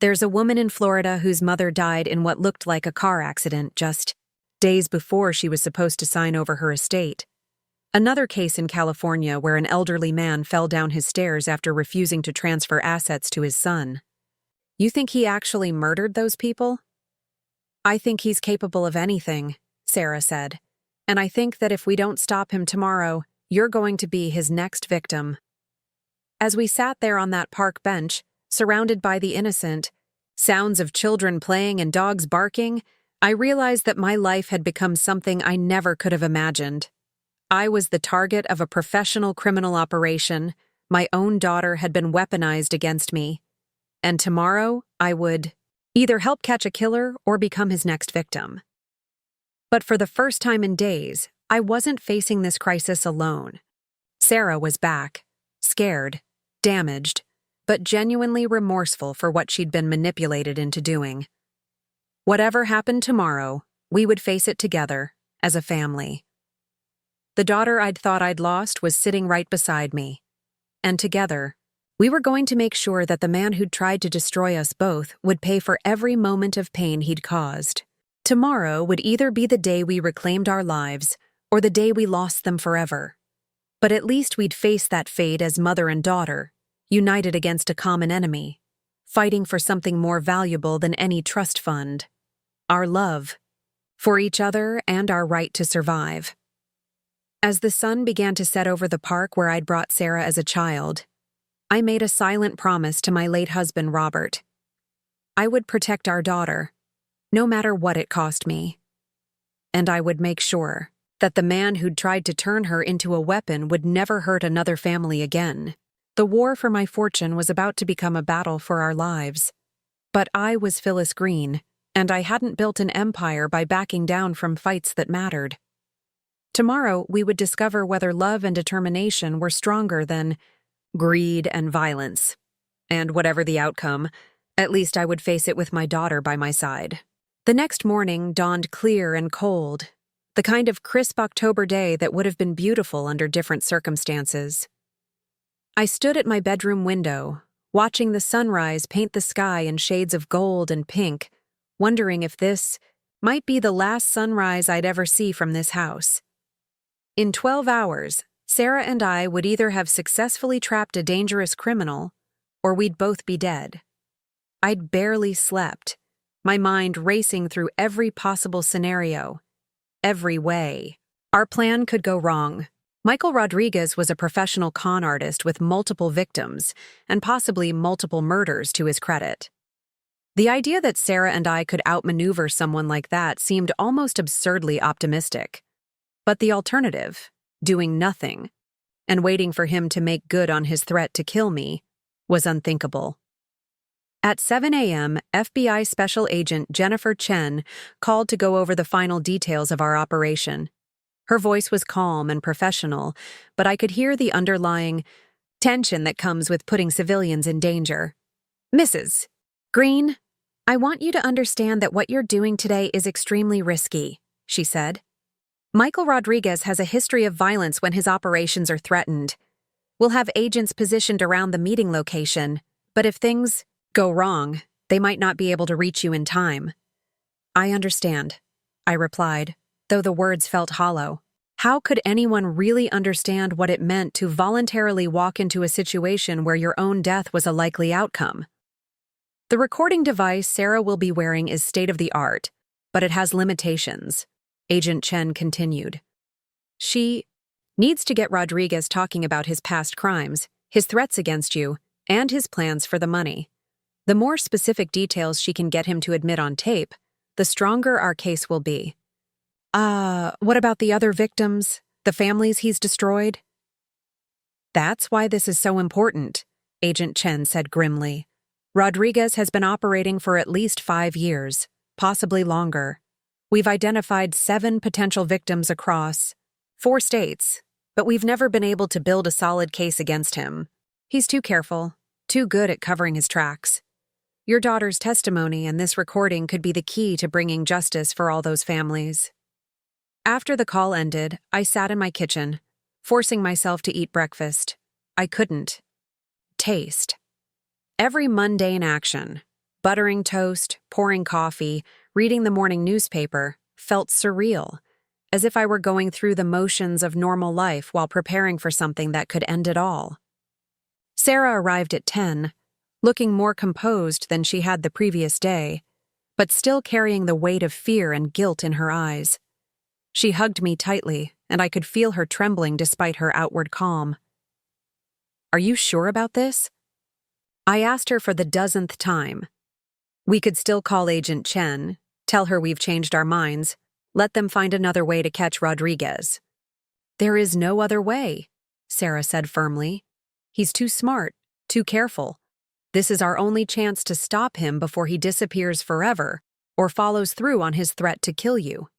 Speaker 1: There's a woman in Florida whose mother died in what looked like a car accident just days before she was supposed to sign over her estate. Another case in California where an elderly man fell down his stairs after refusing to transfer assets to his son. You think he actually murdered those people?" "I think he's capable of anything," Sarah said. "And I think that if we don't stop him tomorrow, you're going to be his next victim." As we sat there on that park bench, surrounded by the innocent, sounds of children playing and dogs barking, I realized that my life had become something I never could have imagined. I was the target of a professional criminal operation, my own daughter had been weaponized against me, and tomorrow I would either help catch a killer or become his next victim. But for the first time in days, I wasn't facing this crisis alone. Sarah was back, scared, damaged, but genuinely remorseful for what she'd been manipulated into doing. Whatever happened tomorrow, we would face it together, as a family. The daughter I'd thought I'd lost was sitting right beside me. And together, we were going to make sure that the man who'd tried to destroy us both would pay for every moment of pain he'd caused. Tomorrow would either be the day we reclaimed our lives, or the day we lost them forever. But at least we'd face that fate as mother and daughter, united against a common enemy, fighting for something more valuable than any trust fund: our love, for each other and our right to survive. As the sun began to set over the park where I'd brought Sarah as a child, I made a silent promise to my late husband, Robert. I would protect our daughter, no matter what it cost me. And I would make sure that the man who'd tried to turn her into a weapon would never hurt another family again. The war for my fortune was about to become a battle for our lives. But I was Phyllis Green, and I hadn't built an empire by backing down from fights that mattered. Tomorrow, we would discover whether love and determination were stronger than greed and violence. And whatever the outcome, at least I would face it with my daughter by my side. The next morning dawned clear and cold, the kind of crisp October day that would have been beautiful under different circumstances. I stood at my bedroom window, watching the sunrise paint the sky in shades of gold and pink, wondering if this might be the last sunrise I'd ever see from this house. In 12 hours, Sarah and I would either have successfully trapped a dangerous criminal, or we'd both be dead. I'd barely slept, my mind racing through every possible scenario, every way. Our plan could go wrong. Michael Rodriguez was a professional con artist with multiple victims, and possibly multiple murders to his credit. The idea that Sarah and I could outmaneuver someone like that seemed almost absurdly optimistic. But the alternative, doing nothing, and waiting for him to make good on his threat to kill me, was unthinkable. At 7 a.m., FBI Special Agent Jennifer Chen called to go over the final details of our operation. Her voice was calm and professional, but I could hear the underlying tension that comes with putting civilians in danger. "Mrs. Green, I want you to understand that what you're doing today is extremely risky," she said. "Michael Rodriguez has a history of violence when his operations are threatened. We'll have agents positioned around the meeting location, but if things go wrong, they might not be able to reach you in time." "I understand," I replied, though the words felt hollow. How could anyone really understand what it meant to voluntarily walk into a situation where your own death was a likely outcome? "The recording device Sarah will be wearing is state-of-the-art, but it has limitations," Agent Chen continued. "She needs to get Rodriguez talking about his past crimes, his threats against you, and his plans for the money. The more specific details she can get him to admit on tape, the stronger our case will be." What about the other victims, the families he's destroyed?" "That's why this is so important," Agent Chen said grimly. Rodriguez has been operating for at least 5 years, possibly longer. We've identified 7 potential victims across 4 states, but we've never been able to build a solid case against him. He's too careful, too good at covering his tracks. Your daughter's testimony and this recording could be the key to bringing justice for all those families. After the call ended, I sat in my kitchen, forcing myself to eat breakfast. I couldn't. Taste. Every mundane action, buttering toast, pouring coffee, reading the morning newspaper, felt surreal, as if I were going through the motions of normal life while preparing for something that could end it all. Sarah arrived at 10, looking more composed than she had the previous day, but still carrying the weight of fear and guilt in her eyes. She hugged me tightly, and I could feel her trembling despite her outward calm. "Are you sure about this?" I asked her for the 10th time. We could still call Agent Chen, tell her we've changed our minds, let them find another way to catch Rodriguez. "There is no other way," Sarah said firmly. "He's too smart, too careful. This is our only chance to stop him before he disappears forever or follows through on his threat to kill you."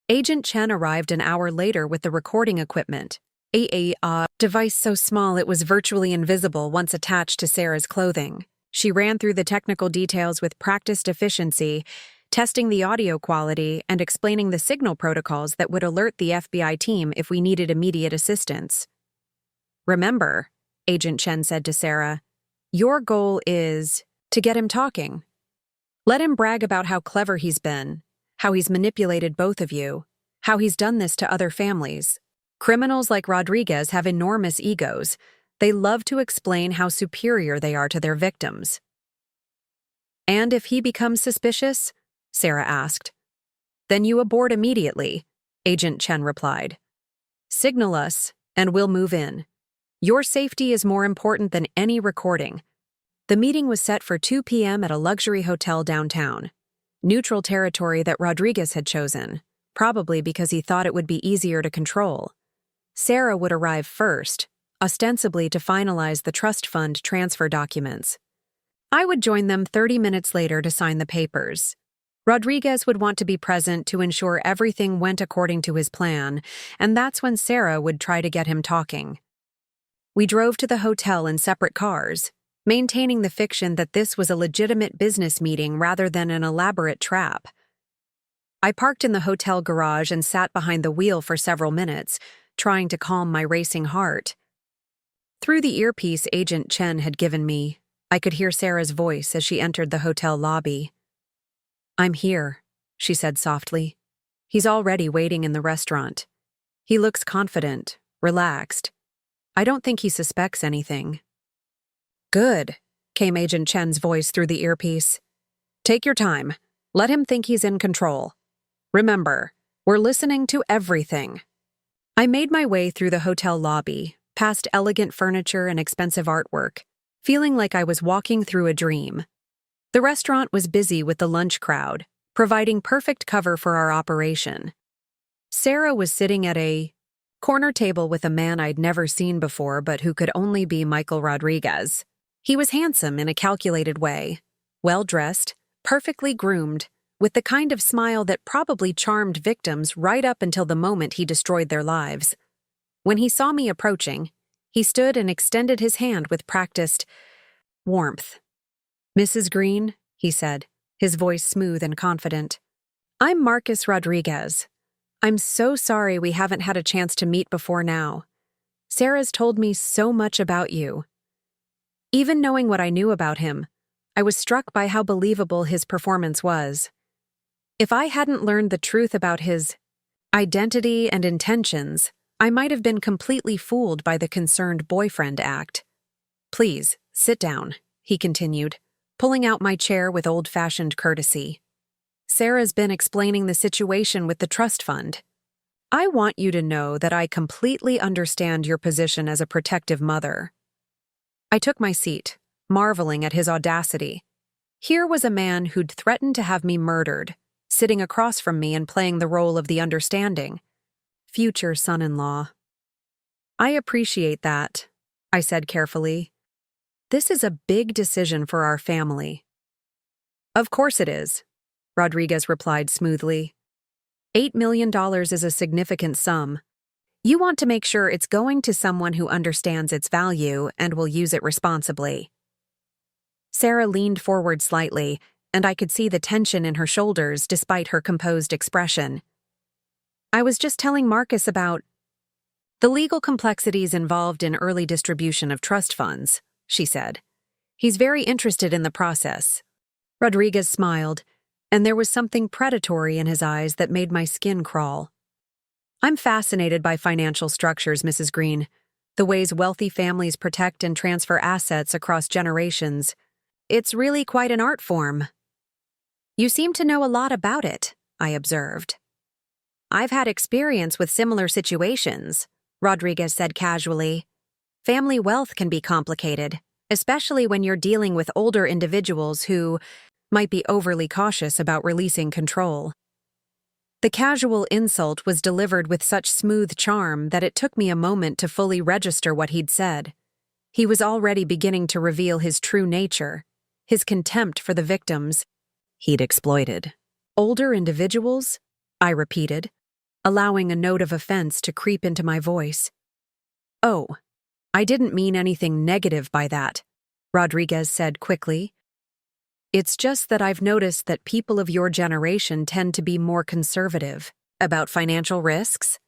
Speaker 1: Agent Chen arrived an hour later with the recording equipment, a device so small it was virtually invisible once attached to Sarah's clothing. She ran through the technical details with practiced efficiency, testing the audio quality and explaining the signal protocols that would alert the FBI team if we needed immediate assistance. "Remember," Agent Chen said to Sarah, "your goal is to get him talking. Let him brag about how clever he's been, how he's manipulated both of you, how he's done this to other families. Criminals like Rodriguez have enormous egos. They love to explain how superior they are to their victims." "And if he becomes suspicious?" Sarah asked. "Then you abort immediately," Agent Chen replied. "Signal us, and we'll move in. Your safety is more important than any recording." The meeting was set for 2 p.m. at a luxury hotel downtown, neutral territory that Rodriguez had chosen, probably because he thought it would be easier to control. Sarah would arrive first, ostensibly to finalize the trust fund transfer documents. I would join them 30 minutes later to sign the papers. Rodriguez would want to be present to ensure everything went according to his plan, and that's when Sarah would try to get him talking. We drove to the hotel in separate cars, maintaining the fiction that this was a legitimate business meeting rather than an elaborate trap. I parked in the hotel garage and sat behind the wheel for several minutes, trying to calm my racing heart. Through the earpiece Agent Chen had given me, I could hear Sarah's voice as she entered the hotel lobby. "I'm here," she said softly. "He's already waiting in the restaurant. He looks confident, relaxed. I don't think he suspects anything." "Good," came Agent Chen's voice through the earpiece. "Take your time. Let him think he's in control. Remember, we're listening to everything." I made my way through the hotel lobby, past elegant furniture and expensive artwork, feeling like I was walking through a dream. The restaurant was busy with the lunch crowd, providing perfect cover for our operation. Sarah was sitting at a corner table with a man I'd never seen before but who could only be Michael Rodriguez. He was handsome in a calculated way, well-dressed, perfectly groomed, with the kind of smile that probably charmed victims right up until the moment he destroyed their lives. When he saw me approaching, he stood and extended his hand with practiced warmth. "Mrs. Green," he said, his voice smooth and confident. "I'm Marcus Rodriguez. I'm so sorry we haven't had a chance to meet before now. Sarah's told me so much about you." Even knowing what I knew about him, I was struck by how believable his performance was. If I hadn't learned the truth about his identity and intentions, I might have been completely fooled by the concerned boyfriend act. "Please, sit down," he continued, pulling out my chair with old-fashioned courtesy. "Sarah's been explaining the situation with the trust fund. I want you to know that I completely understand your position as a protective mother." I took my seat, marveling at his audacity. Here was a man who'd threatened to have me murdered, sitting across from me and playing the role of the understanding future son-in-law. "I appreciate that," I said carefully. This is a big decision for our family. Of course it is, Rodriguez replied smoothly. $8 million is a significant sum. You want to make sure it's going to someone who understands its value and will use it responsibly. Sarah leaned forward slightly, and I could see the tension in her shoulders despite her composed expression. I was just telling Marcus about the legal complexities involved in early distribution of trust funds, she said. He's very interested in the process. Rodriguez smiled, and there was something predatory in his eyes that made my skin crawl. I'm fascinated by financial structures, Mrs. Green, the ways wealthy families protect and transfer assets across generations. It's really quite an art form. You seem to know a lot about it, I observed. I've had experience with similar situations, Rodriguez said casually. Family wealth can be complicated, especially when you're dealing with older individuals who might be overly cautious about releasing control. The casual insult was delivered with such smooth charm that it took me a moment to fully register what he'd said. He was already beginning to reveal his true nature, his contempt for the victims he'd exploited. Older individuals? I repeated, allowing a note of offense to creep into my voice. Oh, I didn't mean anything negative by that, Rodriguez said quickly. It's just that I've noticed that people of your generation tend to be more conservative about financial risks.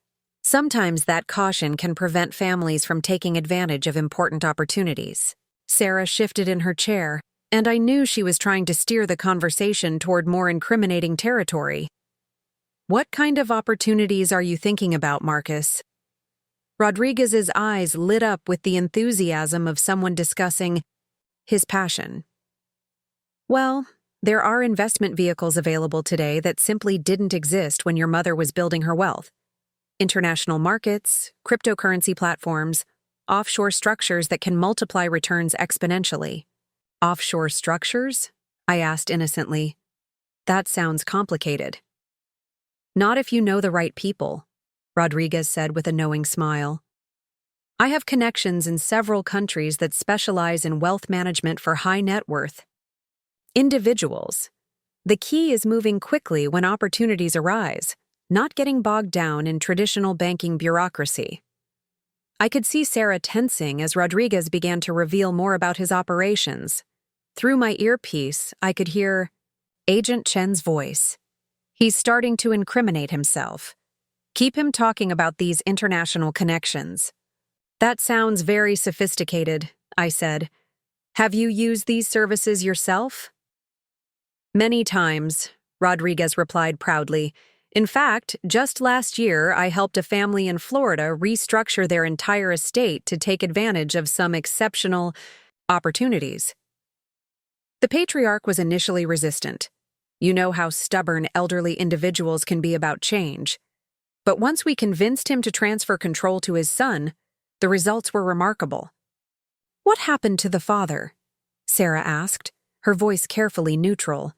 Speaker 1: Sometimes that caution can prevent families from taking advantage of important opportunities. Sarah shifted in her chair, and I knew she was trying to steer the conversation toward more incriminating territory. What kind of opportunities are you thinking about, Marcus? Rodriguez's eyes lit up with the enthusiasm of someone discussing his passion. Well, there are investment vehicles available today that simply didn't exist when your mother was building her wealth. International markets, cryptocurrency platforms, offshore structures that can multiply returns exponentially. Offshore structures? I asked innocently. That sounds complicated. Not if you know the right people, Rodriguez said with a knowing smile. I have connections in several countries that specialize in wealth management for high net worth individuals. The key is moving quickly when opportunities arise, not getting bogged down in traditional banking bureaucracy. I could see Sarah tensing as Rodriguez began to reveal more about his operations. Through my earpiece, I could hear Agent Chen's voice. He's starting to incriminate himself. Keep him talking about these international connections. That sounds very sophisticated, I said. Have you used these services yourself? Many times, Rodriguez replied proudly. In fact, just last year, I helped a family in Florida restructure their entire estate to take advantage of some exceptional opportunities. The patriarch was initially resistant. You know how stubborn elderly individuals can be about change. But once we convinced him to transfer control to his son, the results were remarkable. What happened to the father? Sarah asked, her voice carefully neutral.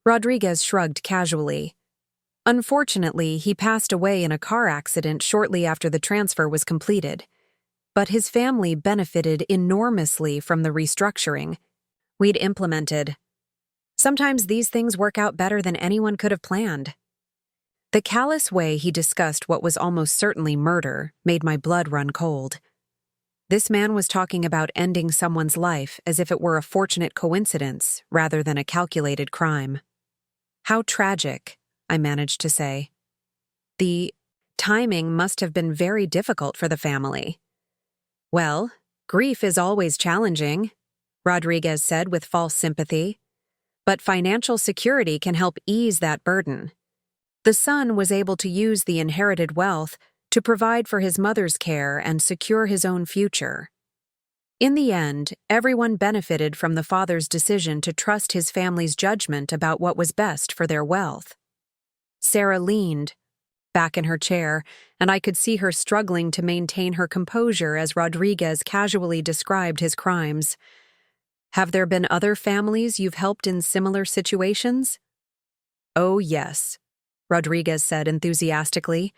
Speaker 1: Rodriguez shrugged casually. Unfortunately, he passed away in a car accident shortly after the transfer was completed. But his family benefited enormously from the restructuring we'd implemented. Sometimes these things work out better than anyone could have planned. The callous way he discussed what was almost certainly murder made my blood run cold. This man was talking about ending someone's life as if it were a fortunate coincidence rather than a calculated crime. How tragic, I managed to say. The timing must have been very difficult for the family. Well, grief is always challenging, Rodriguez said with false sympathy. But financial security can help ease that burden. The son was able to use the inherited wealth to provide for his mother's care and secure his own future. In the end, everyone benefited from the father's decision to trust his family's judgment about what was best for their wealth. Sarah leaned back in her chair, and I could see her struggling to maintain her composure as Rodriguez casually described his crimes. Have there been other families you've helped in similar situations? Oh, yes, Rodriguez said enthusiastically.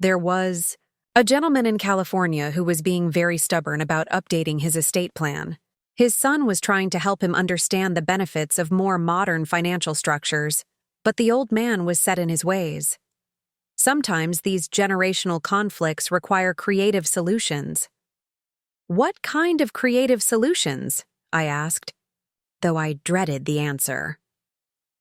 Speaker 1: There was a gentleman in California who was being very stubborn about updating his estate plan. His son was trying to help him understand the benefits of more modern financial structures, but the old man was set in his ways. Sometimes these generational conflicts require creative solutions. What kind of creative solutions? I asked, though I dreaded the answer.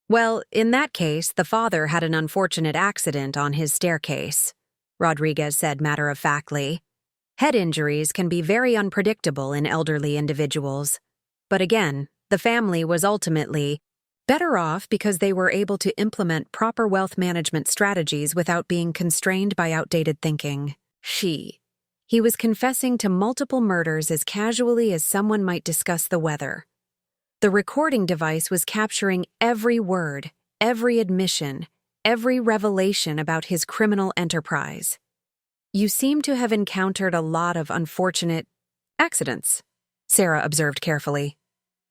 Speaker 1: Well, in that case, the father had an unfortunate accident on his staircase, Rodriguez said matter-of-factly. Head injuries can be very unpredictable in elderly individuals. But again, the family was ultimately better off because they were able to implement proper wealth management strategies without being constrained by outdated thinking. He was confessing to multiple murders as casually as someone might discuss the weather. The recording device was capturing every word, every admission, every revelation about his criminal enterprise. You seem to have encountered a lot of unfortunate accidents, Sarah observed carefully.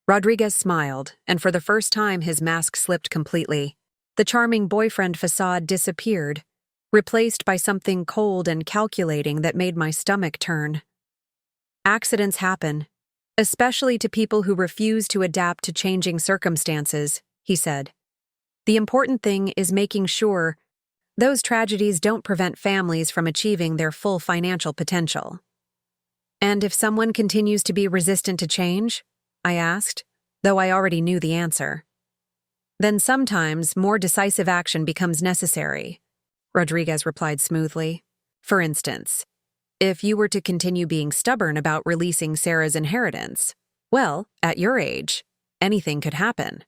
Speaker 1: Rodriguez smiled, and for the first time his mask slipped completely. The charming boyfriend facade disappeared, replaced by something cold and calculating that made my stomach turn. Accidents happen, especially to people who refuse to adapt to changing circumstances, he said. The important thing is making sure those tragedies don't prevent families from achieving their full financial potential. And if someone continues to be resistant to change, I asked, though I already knew the answer. Then sometimes more decisive action becomes necessary, Rodriguez replied smoothly. For instance, if you were to continue being stubborn about releasing Sarah's inheritance, well, at your age, anything could happen.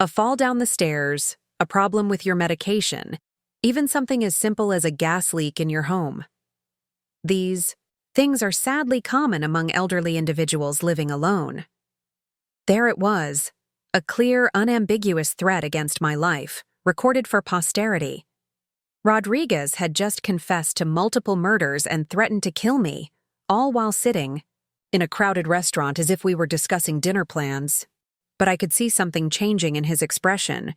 Speaker 1: A fall down the stairs, a problem with your medication, even something as simple as a gas leak in your home. These things are sadly common among elderly individuals living alone. There it was, a clear, unambiguous threat against my life, recorded for posterity. Rodriguez had just confessed to multiple murders and threatened to kill me, all while sitting in a crowded restaurant as if we were discussing dinner plans. But I could see something changing in his expression,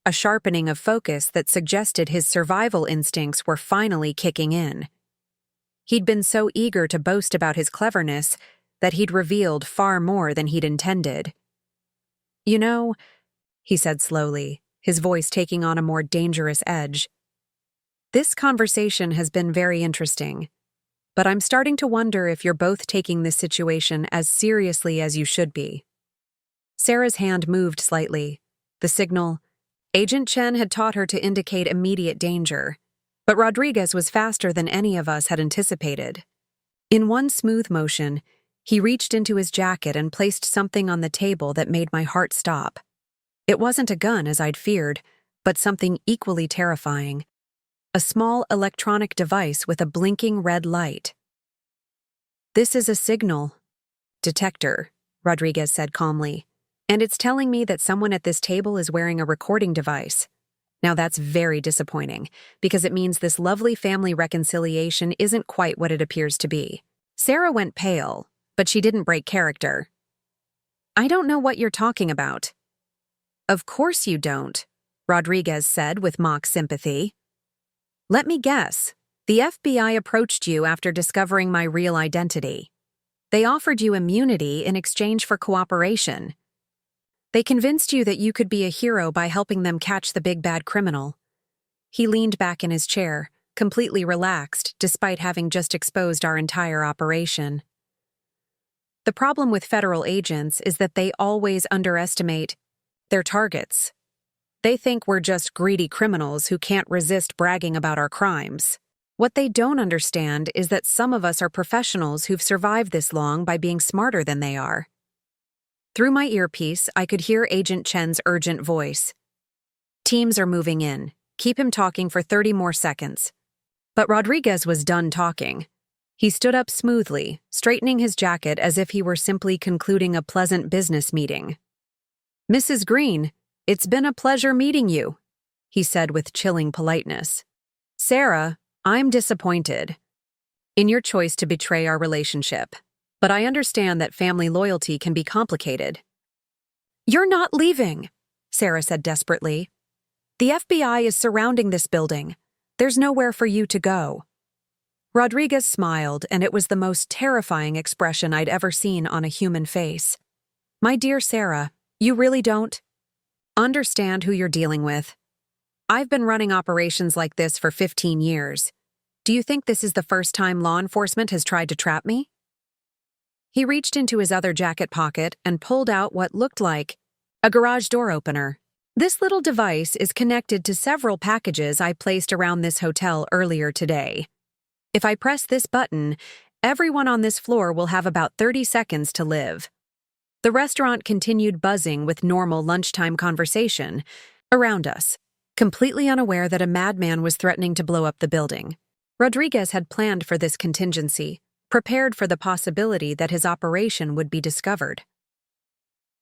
Speaker 1: a sharpening of focus that suggested his survival instincts were finally kicking in. He'd been so eager to boast about his cleverness that he'd revealed far more than he'd intended. You know, he said slowly, his voice taking on a more dangerous edge, this conversation has been very interesting, but I'm starting to wonder if you're both taking this situation as seriously as you should be. Sarah's hand moved slightly. The signal, Agent Chen had taught her to indicate immediate danger, but Rodriguez was faster than any of us had anticipated. In one smooth motion, he reached into his jacket and placed something on the table that made my heart stop. It wasn't a gun, as I'd feared, but something equally terrifying. A small electronic device with a blinking red light. This is a signal detector, Rodriguez said calmly, and it's telling me that someone at this table is wearing a recording device. Now that's very disappointing, because it means this lovely family reconciliation isn't quite what it appears to be. Sarah went pale, but she didn't break character. I don't know what you're talking about. Of course you don't, Rodriguez said with mock sympathy. Let me guess. The FBI approached you after discovering my real identity. They offered you immunity in exchange for cooperation. They convinced you that you could be a hero by helping them catch the big bad criminal. He leaned back in his chair, completely relaxed despite having just exposed our entire operation. The problem with federal agents is that they always underestimate their targets. They think we're just greedy criminals who can't resist bragging about our crimes. What they don't understand is that some of us are professionals who've survived this long by being smarter than they are. Through my earpiece, I could hear Agent Chen's urgent voice. Teams are moving in. Keep him talking for 30 more seconds. But Rodriguez was done talking. He stood up smoothly, straightening his jacket as if he were simply concluding a pleasant business meeting. Mrs. Green, it's been a pleasure meeting you, he said with chilling politeness. Sarah, I'm disappointed in your choice to betray our relationship, but I understand that family loyalty can be complicated. You're not leaving, Sarah said desperately. The FBI is surrounding this building. There's nowhere for you to go. Rodriguez smiled, and it was the most terrifying expression I'd ever seen on a human face. My dear Sarah, you really don't understand who you're dealing with. I've been running operations like this for 15 years. Do you think this is the first time law enforcement has tried to trap me? He reached into his other jacket pocket and pulled out what looked like a garage door opener. This little device is connected to several packages I placed around this hotel earlier today. If I press this button, everyone on this floor will have about 30 seconds to live. The restaurant continued buzzing with normal lunchtime conversation around us, completely unaware that a madman was threatening to blow up the building. Rodriguez had planned for this contingency, prepared for the possibility that his operation would be discovered.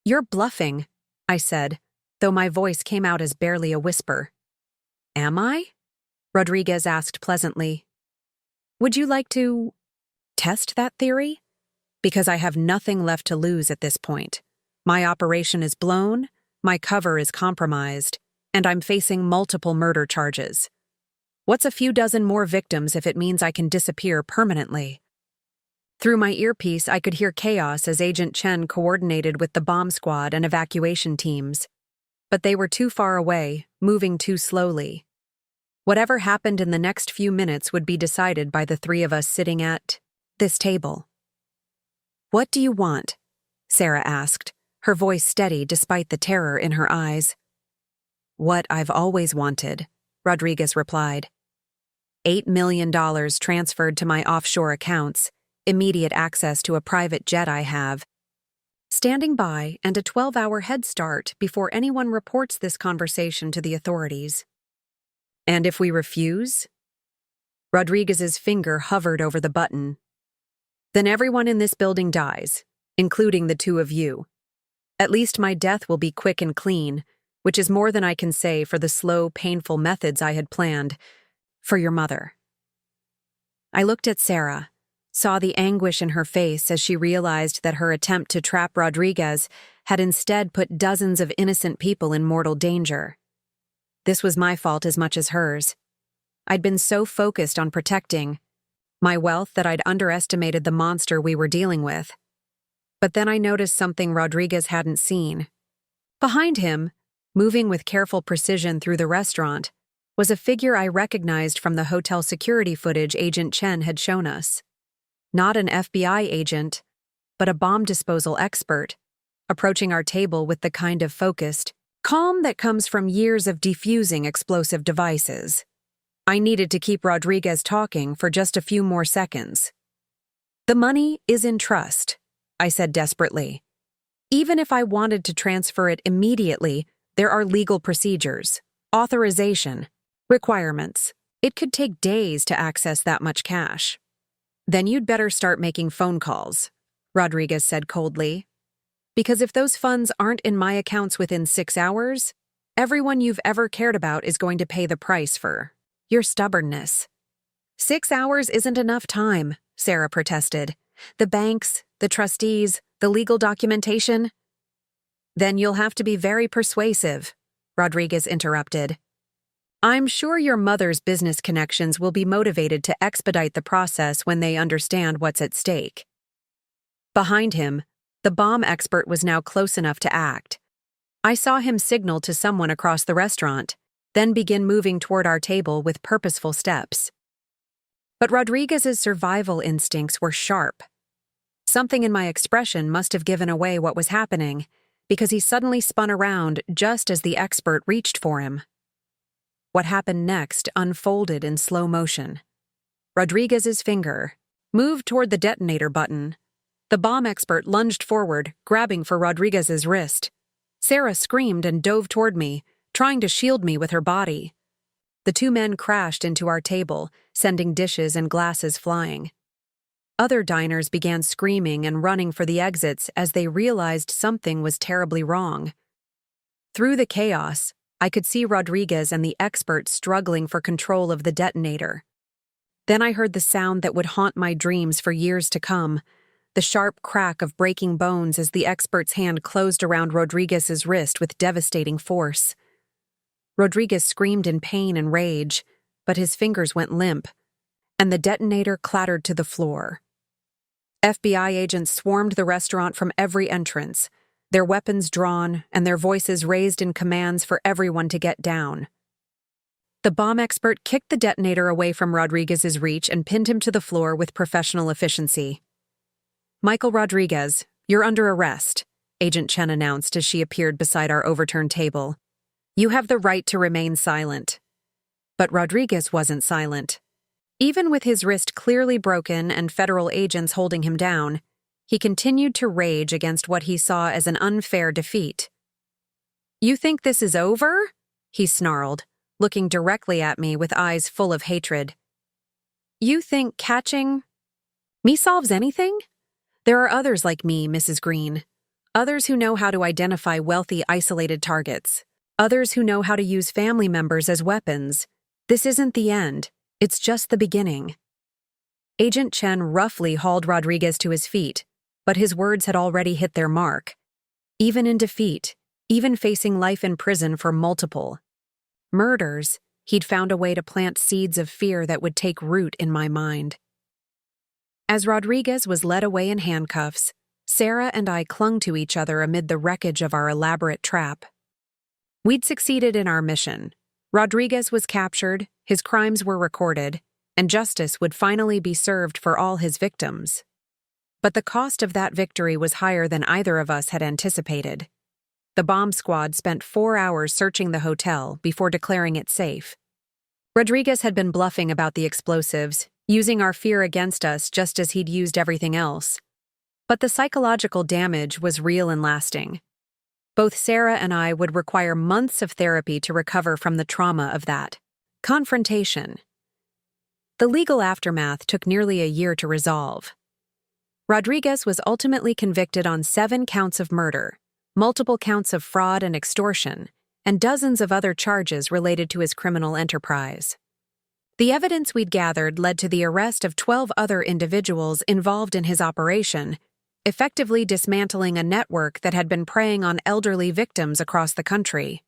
Speaker 1: "You're bluffing," I said, though my voice came out as barely a whisper. "Am I?" Rodriguez asked pleasantly. "Would you like to test that theory? Because I have nothing left to lose at this point. My operation is blown, my cover is compromised, and I'm facing multiple murder charges. What's a few dozen more victims if it means I can disappear permanently?" Through my earpiece, I could hear chaos as Agent Chen coordinated with the bomb squad and evacuation teams. But they were too far away, moving too slowly. Whatever happened in the next few minutes would be decided by the three of us sitting at this table. "What do you want?" Sarah asked, her voice steady despite the terror in her eyes. "What I've always wanted," Rodriguez replied. $8 million transferred to my offshore accounts, immediate access to a private jet I have, standing by, and a 12-hour head start before anyone reports this conversation to the authorities. "And if we refuse?" Rodriguez's finger hovered over the button. "Then everyone in this building dies, including the two of you. At least my death will be quick and clean, which is more than I can say for the slow, painful methods I had planned for your mother." I looked at Sarah, saw the anguish in her face as she realized that her attempt to trap Rodriguez had instead put dozens of innocent people in mortal danger. This was my fault as much as hers. I'd been so focused on protecting my wealth that I'd underestimated the monster we were dealing with. But then I noticed something Rodriguez hadn't seen. Behind him, moving with careful precision through the restaurant, was a figure I recognized from the hotel security footage Agent Chen had shown us. Not an FBI agent, but a bomb disposal expert, approaching our table with the kind of focused calm that comes from years of defusing explosive devices. I needed to keep Rodriguez talking for just a few more seconds. "The money is in trust," I said desperately. "Even if I wanted to transfer it immediately, there are legal procedures, authorization, requirements. It could take days to access that much cash." "Then you'd better start making phone calls," Rodriguez said coldly. "Because if those funds aren't in my accounts within 6 hours, everyone you've ever cared about is going to pay the price for your stubbornness." "6 hours isn't enough time," Sarah protested. "The banks, the trustees, the legal documentation." "Then you'll have to be very persuasive," Rodriguez interrupted. "I'm sure your mother's business connections will be motivated to expedite the process when they understand what's at stake." Behind him, the bomb expert was now close enough to act. I saw him signal to someone across the restaurant, then begin moving toward our table with purposeful steps. But Rodriguez's survival instincts were sharp. Something in my expression must have given away what was happening, because he suddenly spun around just as the expert reached for him. What happened next unfolded in slow motion. Rodriguez's finger moved toward the detonator button. The bomb expert lunged forward, grabbing for Rodriguez's wrist. Sarah screamed and dove toward me, trying to shield me with her body. The two men crashed into our table, sending dishes and glasses flying. Other diners began screaming and running for the exits as they realized something was terribly wrong. Through the chaos, I could see Rodriguez and the expert struggling for control of the detonator. Then I heard the sound that would haunt my dreams for years to come, the sharp crack of breaking bones as the expert's hand closed around Rodriguez's wrist with devastating force. Rodriguez screamed in pain and rage, but his fingers went limp, and the detonator clattered to the floor. FBI agents swarmed the restaurant from every entrance. their weapons drawn and their voices raised in commands for everyone to get down. The bomb expert kicked the detonator away from Rodriguez's reach and pinned him to the floor with professional efficiency. "Michael Rodriguez, you're under arrest," Agent Chen announced as she appeared beside our overturned table. "You have the right to remain silent." But Rodriguez wasn't silent. Even with his wrist clearly broken and federal agents holding him down, he continued to rage against what he saw as an unfair defeat. "You think this is over?" he snarled, looking directly at me with eyes full of hatred. "You think catching me solves anything? There are others like me, Mrs. Green. Others who know how to identify wealthy, isolated targets. Others who know how to use family members as weapons. This isn't the end. It's just the beginning." Agent Chen roughly hauled Rodriguez to his feet, but his words had already hit their mark. Even in defeat, even facing life in prison for multiple murders, he'd found a way to plant seeds of fear that would take root in my mind. As Rodriguez was led away in handcuffs, Sarah and I clung to each other amid the wreckage of our elaborate trap. We'd succeeded in our mission. Rodriguez was captured, his crimes were recorded, and justice would finally be served for all his victims. But the cost of that victory was higher than either of us had anticipated. The bomb squad spent 4 hours searching the hotel before declaring it safe. Rodriguez had been bluffing about the explosives, using our fear against us just as he'd used everything else. But the psychological damage was real and lasting. Both Sarah and I would require months of therapy to recover from the trauma of that confrontation. The legal aftermath took nearly a year to resolve. Rodriguez was ultimately convicted on 7 counts of murder, multiple counts of fraud and extortion, and dozens of other charges related to his criminal enterprise. The evidence we'd gathered led to the arrest of 12 other individuals involved in his operation, effectively dismantling a network that had been preying on elderly victims across the country.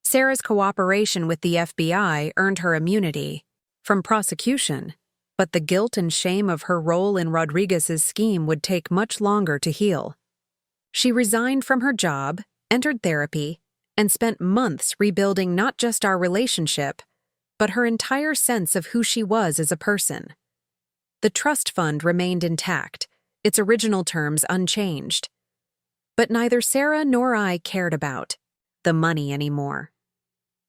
Speaker 1: Sarah's cooperation with the FBI earned her immunity from prosecution, but the guilt and shame of her role in Rodriguez's scheme would take much longer to heal. She resigned from her job, entered therapy, and spent months rebuilding not just our relationship, but her entire sense of who she was as a person. The trust fund remained intact, its original terms unchanged. But neither Sarah nor I cared about the money anymore.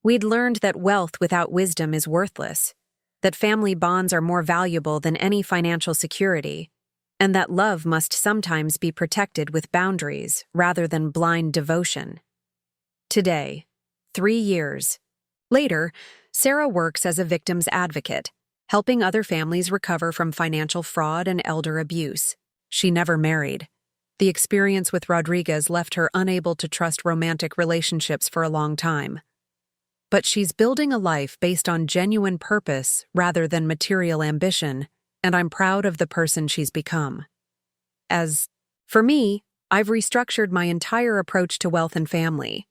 Speaker 1: We'd learned that wealth without wisdom is worthless, that family bonds are more valuable than any financial security, and that love must sometimes be protected with boundaries rather than blind devotion. Today, 3 years later, Sarah works as a victim's advocate, helping other families recover from financial fraud and elder abuse. She never married. The experience with Rodriguez left her unable to trust romantic relationships for a long time. But she's building a life based on genuine purpose rather than material ambition, and I'm proud of the person she's become. For me, I've restructured my entire approach to wealth and family.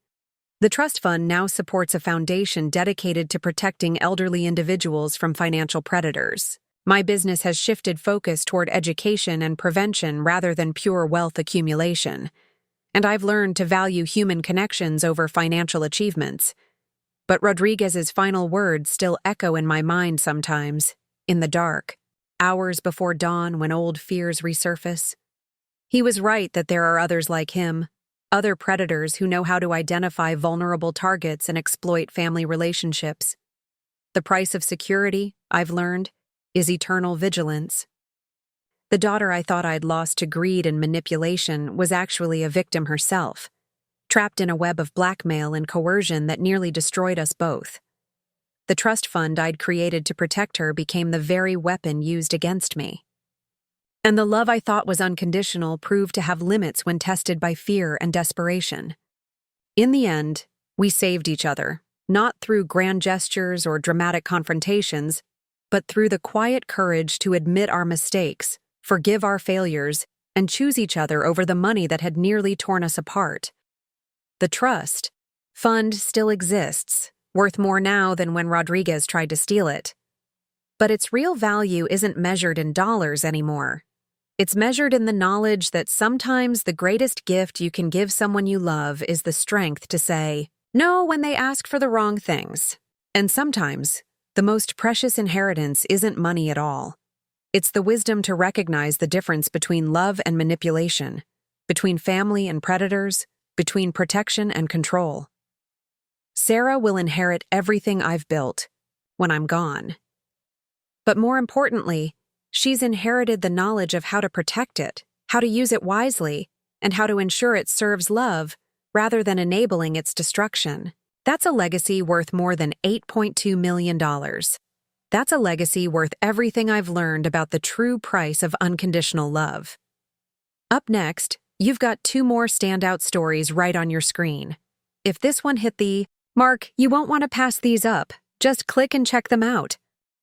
Speaker 1: The trust fund now supports a foundation dedicated to protecting elderly individuals from financial predators. My business has shifted focus toward education and prevention rather than pure wealth accumulation. And I've learned to value human connections over financial achievements. But Rodriguez's final words still echo in my mind sometimes, in the dark, hours before dawn when old fears resurface. He was right that there are others like him, other predators who know how to identify vulnerable targets and exploit family relationships. The price of security, I've learned, is eternal vigilance. The daughter I thought I'd lost to greed and manipulation was actually a victim herself, trapped in a web of blackmail and coercion that nearly destroyed us both. The trust fund I'd created to protect her became the very weapon used against me. And the love I thought was unconditional proved to have limits when tested by fear and desperation. In the end, we saved each other, not through grand gestures or dramatic confrontations, but through the quiet courage to admit our mistakes, forgive our failures, and choose each other over the money that had nearly torn us apart. The trust fund still exists, worth more now than when Rodriguez tried to steal it. But its real value isn't measured in dollars anymore. It's measured in the knowledge that sometimes the greatest gift you can give someone you love is the strength to say no when they ask for the wrong things. And sometimes, the most precious inheritance isn't money at all. It's the wisdom to recognize the difference between love and manipulation, between family and predators, between protection and control. Sarah will inherit everything I've built when I'm gone. But more importantly, she's inherited the knowledge of how to protect it, how to use it wisely, and how to ensure it serves love rather than enabling its destruction. That's a legacy worth more than $8.2 million. That's a legacy worth everything I've learned about the true price of unconditional love. Up next, you've got 2 more standout stories right on your screen. If this one hit the mark, you won't want to pass these up. Just click and check them out.